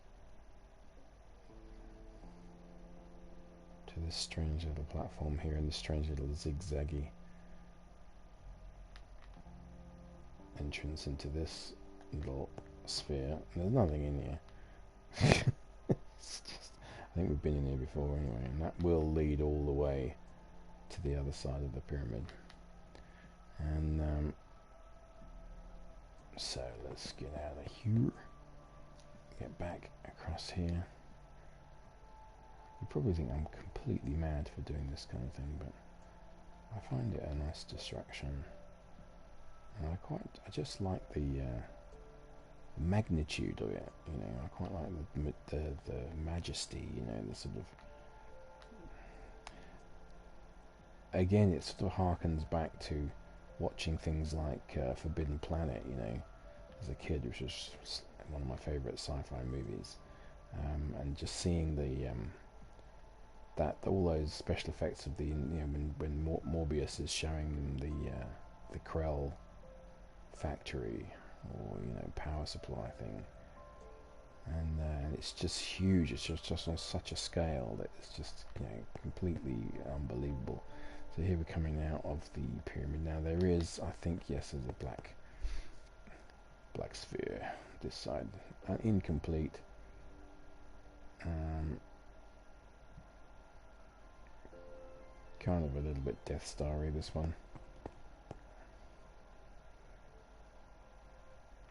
to this strange little platform here, and this strange little zigzaggy entrance into this little sphere. There's nothing in here. It's just, I think we've been in here before anyway, and that will lead all the way to the other side of the pyramid. And so let's get out of here. get back across here. You probably think I'm completely mad for doing this kind of thing, but I find it a nice distraction. And I just like the magnitude of it, you know. I quite like the majesty, you know, the sort of, again, it sort of harkens back to watching things like Forbidden Planet, you know, as a kid, which was one of my favourite sci-fi movies, and just seeing the that all those special effects of the, you know, when Morbius is showing them the Krell factory, or, you know, power supply thing, and it's just huge. It's just on such a scale that it's just, you know, completely unbelievable. So here we're coming out of the pyramid. Now there is, I think, yes, there's a black sphere this side, incomplete. Kind of a little bit Death Star-y, this one.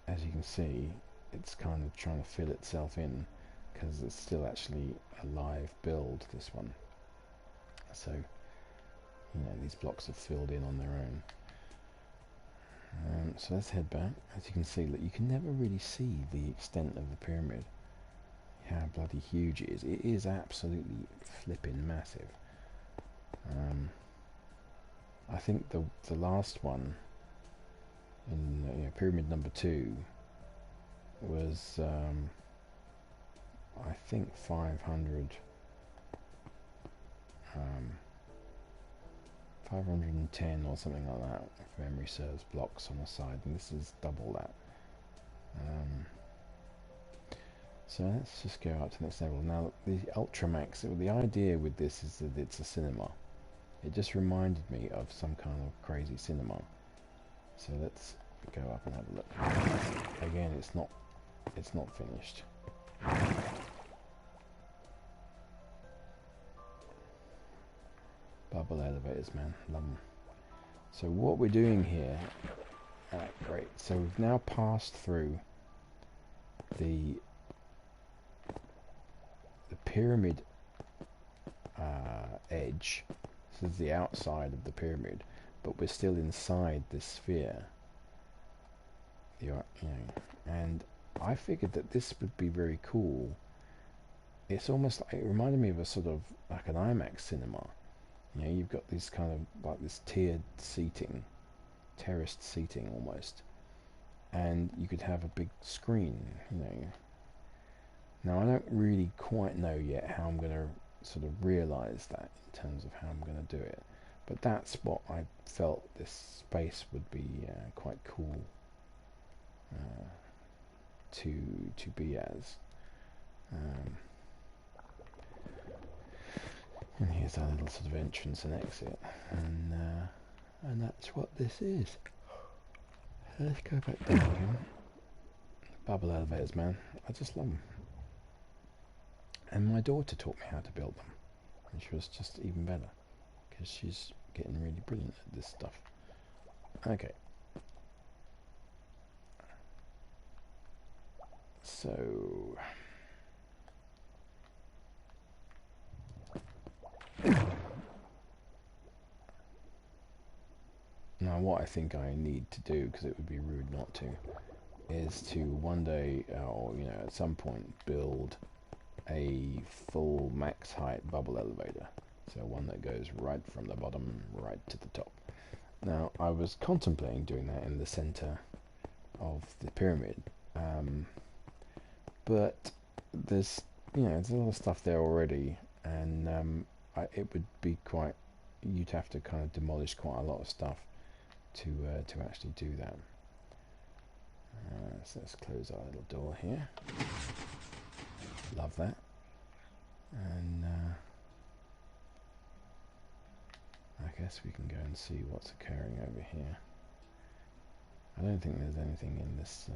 As you can see, it's kind of trying to fill itself in, because it's still actually a live build, this one. So, you know, these blocks are filled in on their own. So let's head back. As you can see, that you can never really see the extent of the pyramid, how bloody huge it is. It is absolutely flipping massive. I think the last one, in, you know, pyramid number 2, was I think 510 or something like that, if memory serves, blocks on the side, and this is double that. So let's just go up to the next level. Now the Ultramax, the idea with this is that it's a cinema. It just reminded me of some kind of crazy cinema. So let's go up and have a look. Again, it's not finished. Bubble elevators, man, love them. So what we're doing here, great. So we've now passed through the pyramid edge. This is the outside of the pyramid, but we're still inside this sphere. You know, and I figured that this would be very cool. It's almost like, it reminded me of a sort of like an IMAX cinema. You know, you've got this kind of like this tiered seating, terraced seating almost, and you could have a big screen, you know. Now I don't really quite know yet how I'm going to sort of realise that in terms of how I'm going to do it, but that's what I felt this space would be quite cool to be as. And here's our little sort of entrance and exit, and that's what this is. Let's go back down again. Bubble elevators, man, I just love them. And my daughter taught me how to build them, which was just even better, because she's getting really brilliant at this stuff. Okay. So... now what I think I need to do, because it would be rude not to, is to one day, or, you know, at some point, build a full max height bubble elevator. So one that goes right from the bottom right to the top. Now I was contemplating doing that in the center of the pyramid, but there's, you know, there's a lot of stuff there already, and it would be quite, you'd have to kind of demolish quite a lot of stuff to actually do that. So let's close our little door here. Love that. And I guess we can go and see what's occurring over here. I don't think there's anything in this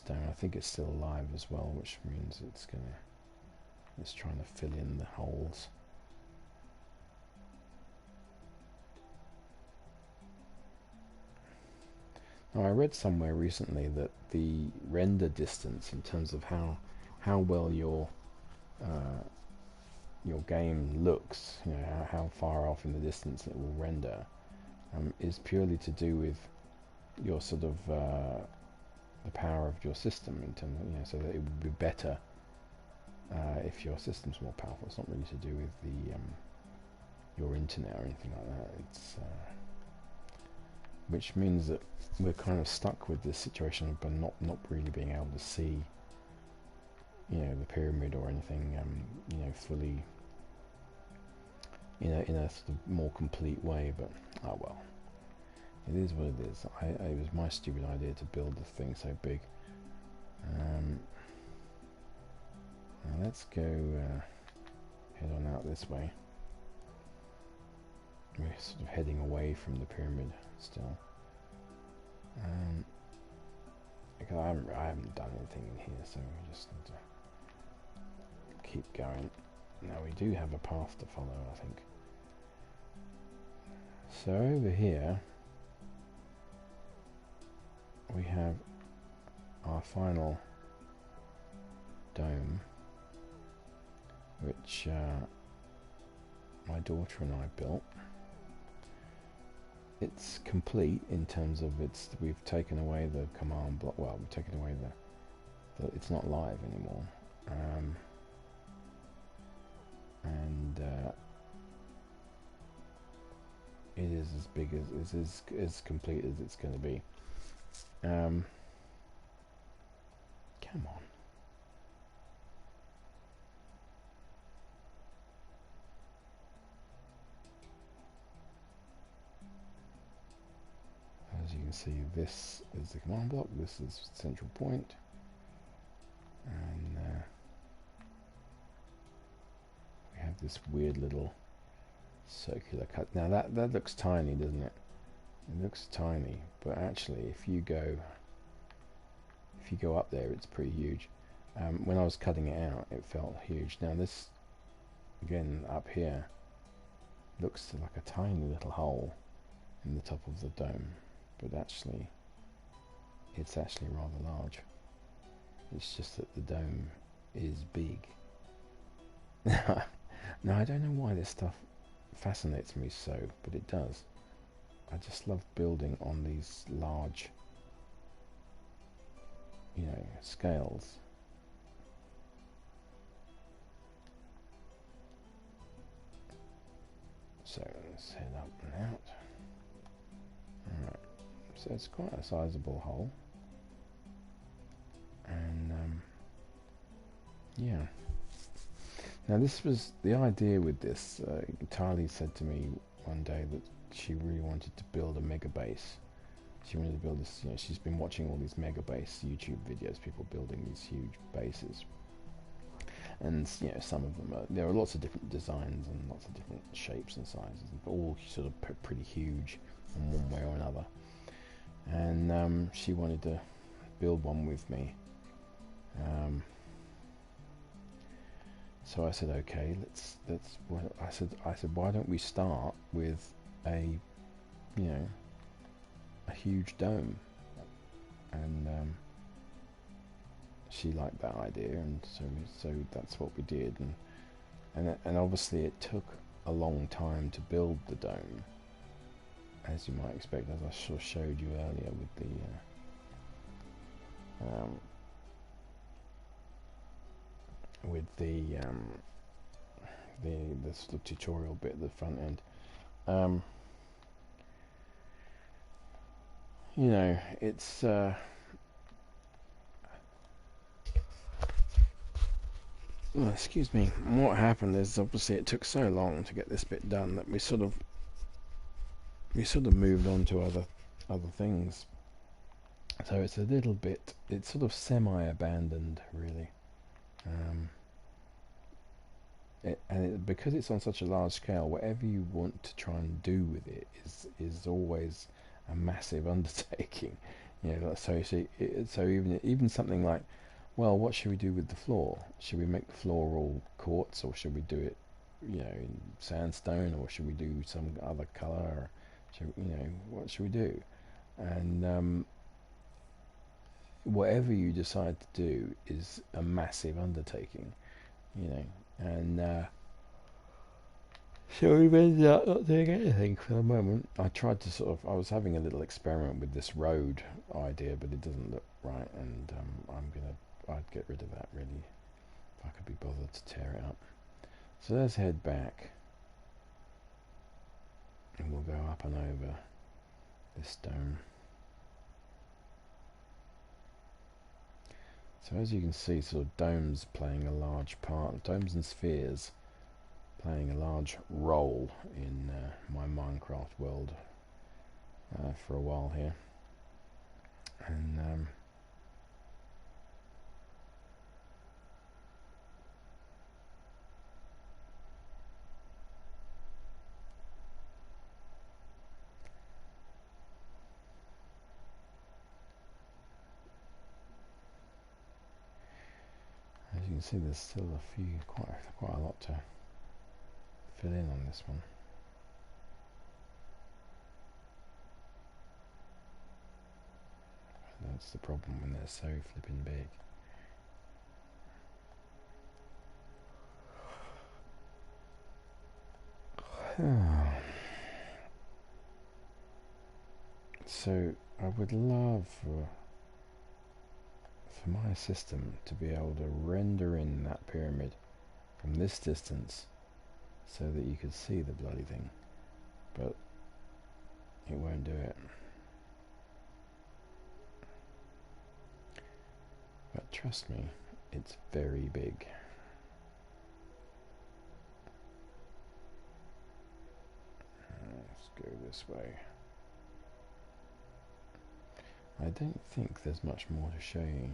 dome. I think it's still alive as well, which means it's trying to fill in the holes. Now, I read somewhere recently that the render distance, in terms of how well your game looks, how far off in the distance it will render, is purely to do with your sort of the power of your system, in terms of, so that it would be better if your system's more powerful. It's not really to do with the your internet or anything like that. It's which means that we're kind of stuck with this situation, but not really being able to see, the pyramid or anything, fully in a sort of more complete way. But oh well, it is what it is. It was my stupid idea to build the thing so big. Now let's go head on out this way. We're sort of heading away from the pyramid still. Because I haven't done anything in here, so we just need to keep going. Now we do have a path to follow, I think. So over here we have our final dome, which my daughter and I built. It's complete in terms of we've taken away the command block. Well, we've taken away it's not live anymore, and it is as big as complete as it's going to be. Come on. As you can see, this is the command block, this is central point, and we have this weird little circular cut. Now that looks tiny, doesn't it? It looks tiny, but actually if you go up there, it's pretty huge. When I was cutting it out, it felt huge. Now this, again, up here, looks like a tiny little hole in the top of the dome, but actually it's actually rather large. It's just that the dome is big. Now I don't know why this stuff fascinates me so, but it does. I just love building on these large, scales. So let's head up and out. Alright, so it's quite a sizable hole. And yeah. Now this was the idea with this. Tali said to me one day that she really wanted to build a mega base. She wanted to build this, she's been watching all these mega base YouTube videos, people building these huge bases. And some of them there are lots of different designs and lots of different shapes and sizes, but all sort of pretty huge in one way or another. And she wanted to build one with me. So I said, okay, I said, why don't we start with a huge dome? And she liked that idea, and so that's what we did. And obviously it took a long time to build the dome, as you might expect, as I sort of showed you earlier with the sort of tutorial bit at the front end. It's well, excuse me. What happened is, obviously it took so long to get this bit done that we sort of moved on to other things. So it's a little bit, it's sort of semi-abandoned, really. Because it's on such a large scale, whatever you want to try and do with it is always a massive undertaking. So even something like, well, what should we do with the floor? Should we make the floor all quartz, or should we do it, in sandstone, or should we do some other color? Or what should we do? And whatever you decide to do is a massive undertaking, you know, and so we've ended up not doing anything for the moment. I tried to I was having a little experiment with this road idea, but it doesn't look right, and I'd get rid of that really if I could be bothered to tear it up. So let's head back, and we'll go up and over this dome. So as you can see, sort of domes playing a large part, domes and spheres playing a large role in my Minecraft world for a while here. And as you can see, there's still a few, quite a lot to fill in on this one. That's the problem when they're so flipping big. So I would love for my system to be able to render in that pyramid from this distance so that you could see the bloody thing, but it won't do it. But trust me, it's very big. Let's go this way. I don't think there's much more to show you.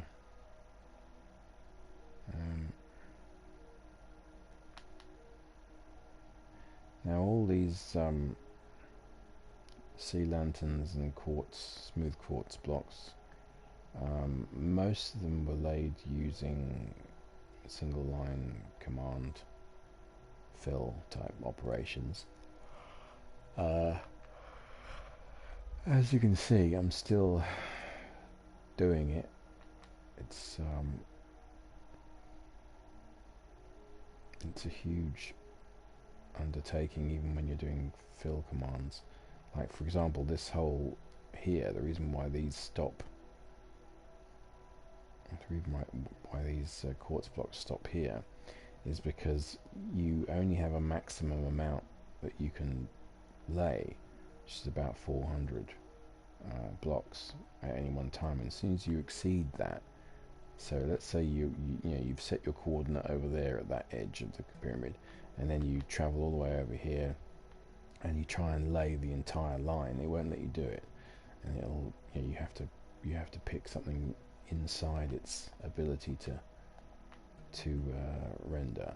Now all these sea lanterns and smooth quartz blocks, most of them were laid using single line command fill type operations. As you can see, I'm still doing it. It's a huge undertaking even when you're doing fill commands. Like for example, this hole here, the reason why these stop, the reason why these quartz blocks stop here is because you only have a maximum amount that you can lay, which is about 400 blocks at any one time. And as soon as you exceed that, so let's say you've set your coordinate over there at that edge of the pyramid, and then you travel all the way over here and you try and lay the entire line, it won't let you do it, and it'll, you have to pick something inside its ability to render.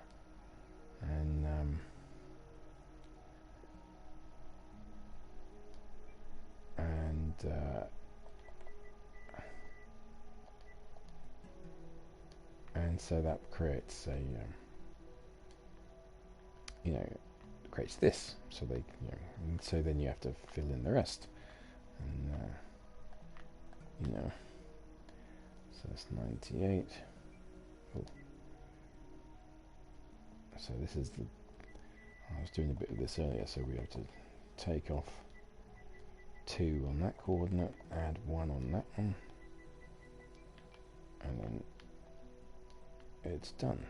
And so that creates creates this. So and so then you have to fill in the rest, and so that's 98. Oh. So this is I was doing a bit of this earlier, so we have to take off 2 on that coordinate, add 1 on that one, and then it's done.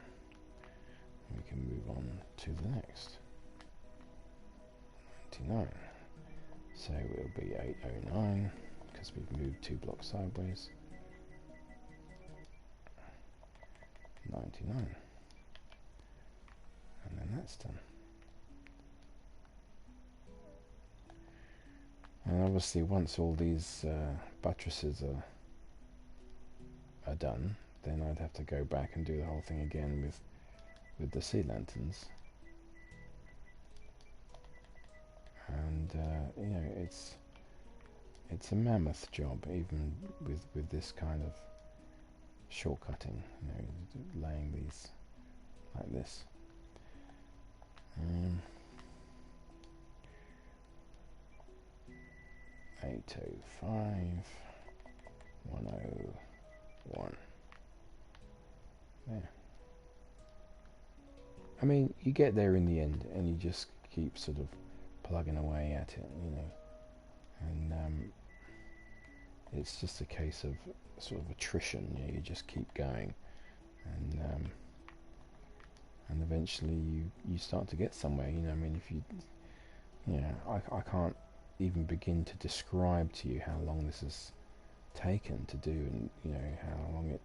We can move on to the next. 99. So it'll be 809 because we've moved 2 blocks sideways. 99. And then that's done. And obviously once all these buttresses are done, then I'd have to go back and do the whole thing again with the sea lanterns. And it's a mammoth job, even with this kind of shortcutting, laying these like this. 805 10 one. There. I mean, you get there in the end, and you just keep sort of plugging away at it, you know, and it's just a case of sort of attrition. You know, you just keep going, and eventually you start to get somewhere. You know, I mean, if I can't even begin to describe to you how long this has taken to do, and you know how long it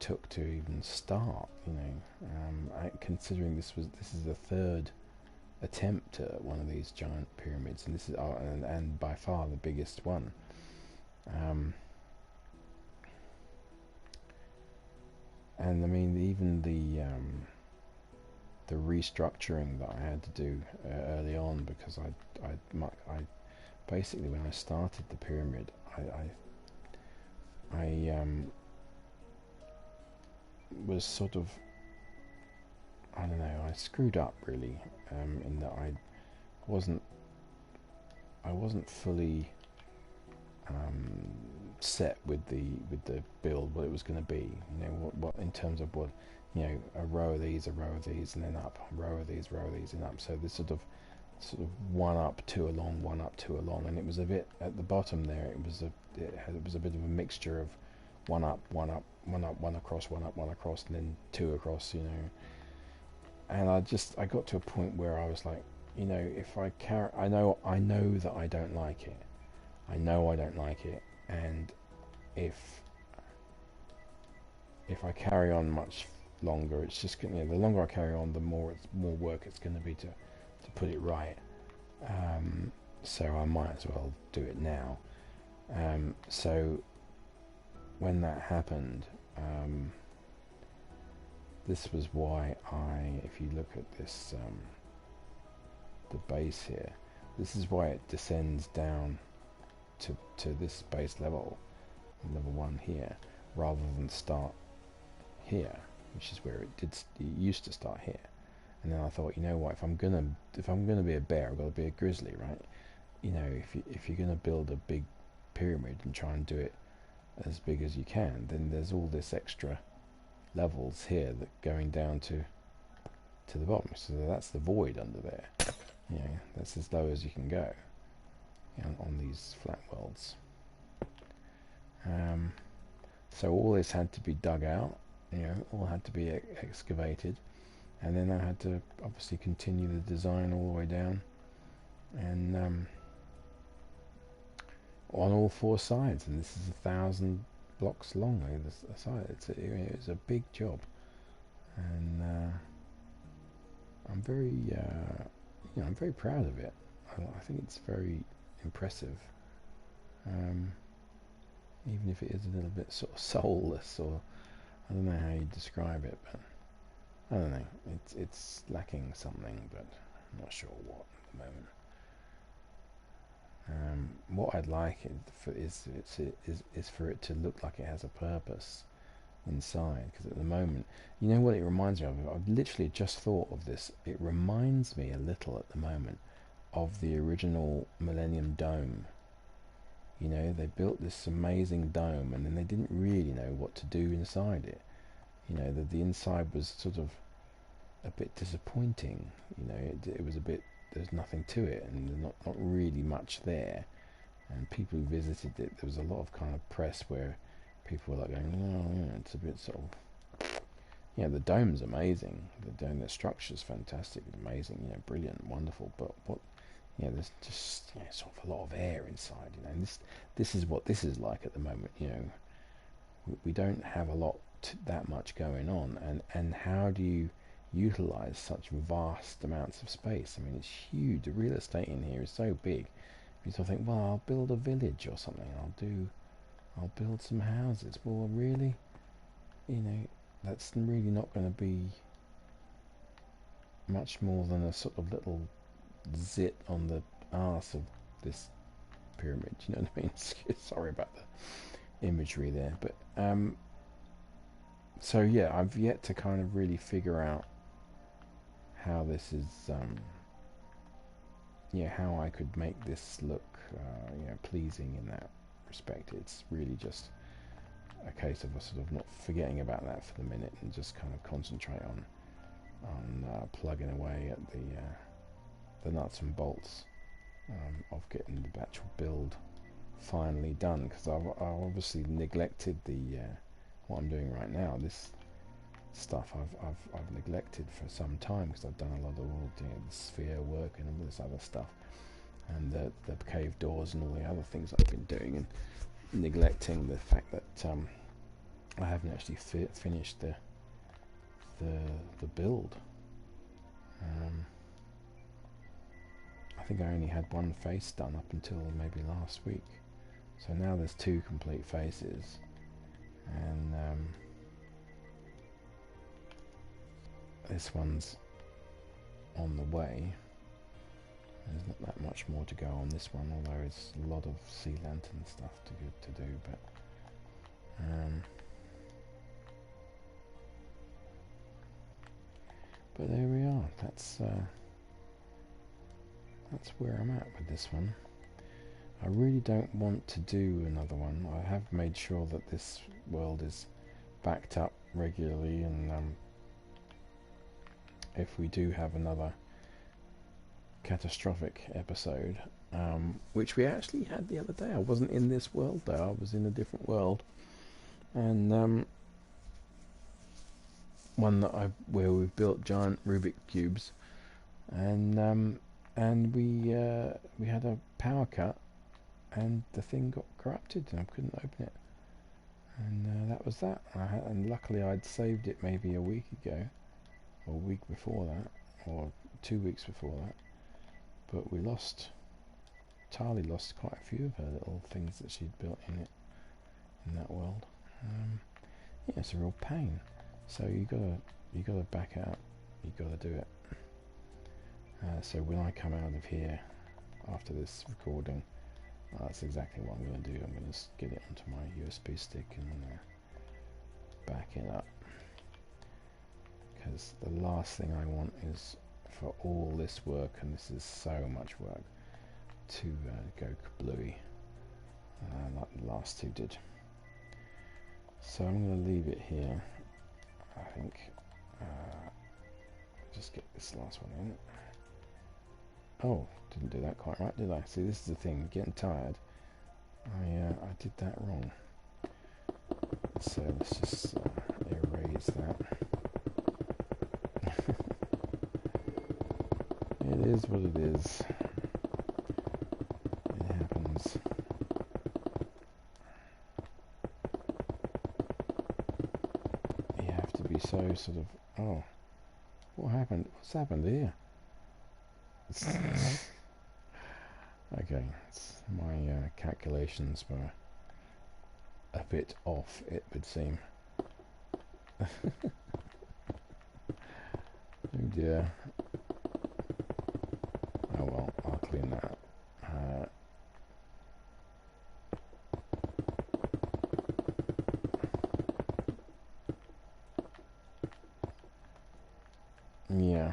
took to even start. You know, considering this is the third attempt at one of these giant pyramids, and this is and by far the biggest one. And I mean, even the restructuring that I had to do early on, because I basically, when I started the pyramid, I was sort of, I don't know, I screwed up really, in that I wasn't fully set with the build, what it was going to be. You know, what in terms of what, you know, a row of these, and then up, a row of these, and up. So this sort of one up, two along, one up, two along, and it was a bit at the bottom there. It was a bit of a mixture of one up, one up, one up, one across, one up, one across, and then two across. You know, and I got to a point where I was like, you know, if I carry, I know that I don't like it. I know I don't like it, and if I carry on much longer, it's just gonna, you know, the longer I carry on, the more work it's going to be to put it right. So I might as well do it now. So when that happened, this was why if you look at this, the base here, this is why it descends down to this base level 1 here, rather than start here, which is where it used to start here. And then I thought, you know what, if I'm gonna be a bear, I've got to be a grizzly, right? You know, if you're gonna build a big pyramid and try and do it as big as you can, then there's all this extra levels here that going down to the bottom. So that's the void under there. You know, that's as low as you can go, you know, on these flat worlds. So all this had to be dug out, you know, all had to be excavated, and then I had to obviously continue the design all the way down, and on all 4 sides, and this is 1,000 blocks long. The side, it's a big job, and I'm very I'm very proud of it. I think it's very impressive, even if it is a little bit sort of soulless, or I don't know how you describe it, but I don't know. It's lacking something, but I'm not sure what at the moment. What I'd like is for it to look like it has a purpose inside, because at the moment, you know what it reminds me of? I've literally just thought of this. It reminds me a little at the moment of the original Millennium Dome. You know, they built this amazing dome, and then they didn't really know what to do inside it. You know, the inside was sort of a bit disappointing. You know, it was a bit, there's nothing to it, and there's not really much there. And people who visited it, there was a lot of kind of press where people were like going, oh, yeah, it's a bit sort of, yeah, the dome's amazing. The dome, the structure's fantastic, amazing, you know, brilliant, wonderful. But what, you know, there's just, you know, sort of a lot of air inside, you know. And this is what this is like at the moment. You know, we don't have a lot, that much going on, and how do you utilize such vast amounts of space? I mean, it's huge. The real estate in here is so big. You sort of think, well, I'll build a village or something. I'll build some houses. Well, really, you know, that's really not going to be much more than a sort of little zit on the arse of this pyramid. You know what I mean? Sorry about the imagery there, but so yeah, I've yet to kind of really figure out how this is, yeah, how I could make this look, you know, pleasing in that respect. It's really just a case of us sort of not forgetting about that for the minute and just kind of concentrate on plugging away at the nuts and bolts of getting the actual build finally done, because I've obviously neglected what I'm doing right now. This stuff I've neglected for some time, because I've done a lot of all the sphere work and all this other stuff, and the cave doors and all the other things I've been doing, and neglecting the fact that I haven't actually finished the build. I think I only had one face done up until maybe last week, so now there's 2 complete faces, and this one's on the way. There's not that much more to go on this one, although it's a lot of sea lantern stuff to do, but there we are. That's where I'm at with this one. I really don't want to do another one. I have made sure that this world is backed up regularly, and if we do have another catastrophic episode, which we actually had the other day. I wasn't in this world though, I was in a different world, and one where we've built giant Rubik cubes, and we had a power cut, and the thing got corrupted and I couldn't open it, and that was that. And luckily I'd saved it maybe a week ago, or a week before that, or 2 weeks before that. But Tali lost quite a few of her little things that she'd built in that world. Yeah, it's a real pain. So you gotta back out. You gotta do it. So when I come out of here after this recording, that's exactly what I'm going to do. I'm going to get it onto my USB stick and back it up. Because the last thing I want is for all this work, and this is so much work, to go kablooey, like the last 2 did. So I'm going to leave it here, I think. Just get this last one in. Oh, didn't do that quite right, did I? See, this is the thing, getting tired. I did that wrong. So let's just erase that. It is what it is. It happens. You have to be so sort of... Oh, what happened? What's happened here? Okay, my calculations were a bit off, it would seem. Oh dear. Oh well, I'll clean that up. Yeah.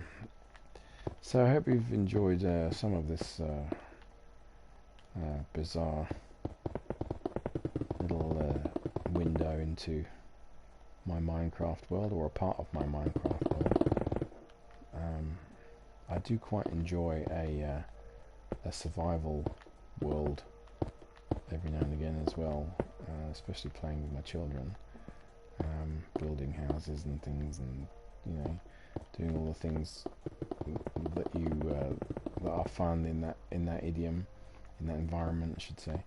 So I hope you've enjoyed some of this bizarre little window into my Minecraft world, or a part of my Minecraft world. I do quite enjoy a survival world every now and again as well, especially playing with my children, building houses and things, and doing all the things that that are fun in that idiom, in that environment, I should say.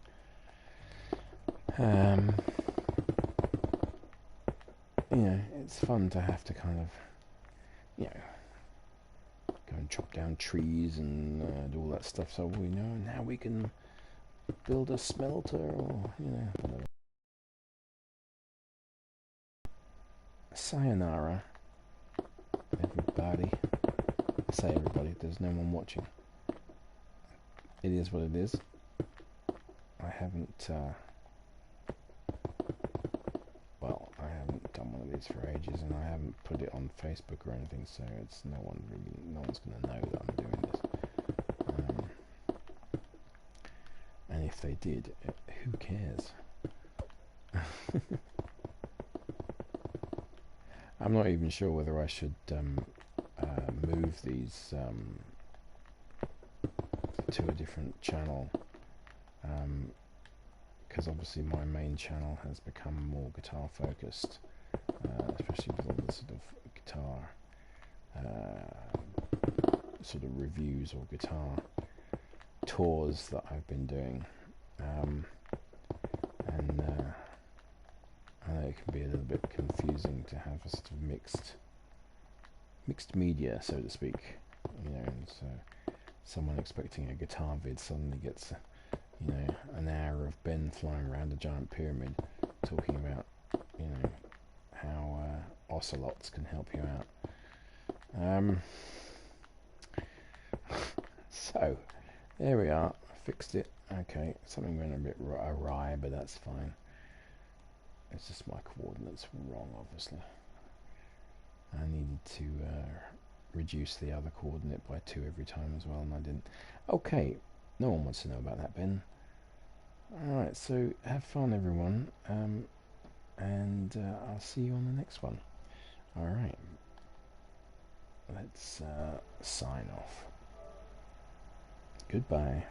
It's fun to have to kind of go and chop down trees and do all that stuff, so we know now we can build a smelter, or whatever. Sayonara, everybody. I say everybody, there's no one watching. It is what it is. I haven't done one of these for ages, and I haven't put it on Facebook or anything, so it's no one's going to know that I'm doing this. And if they did, who cares? I'm not even sure whether I should move these to a different channel, because obviously my main channel has become more guitar focused, especially with all the sort of guitar sort of reviews or guitar tours that I've been doing, and I know it can be a little bit confusing to have a sort of mixed media, so to speak, and so someone expecting a guitar vid suddenly gets an hour of Ben flying around a giant pyramid talking about how ocelots can help you out. So there we are, fixed it. Okay, something went a bit awry, but that's fine. It's just my coordinates were wrong, obviously. I needed to reduce the other coordinate by 2 every time as well, and I didn't. Okay, no one wants to know about that, Ben. Alright, so have fun, everyone, and I'll see you on the next one. Alright, let's sign off. Goodbye.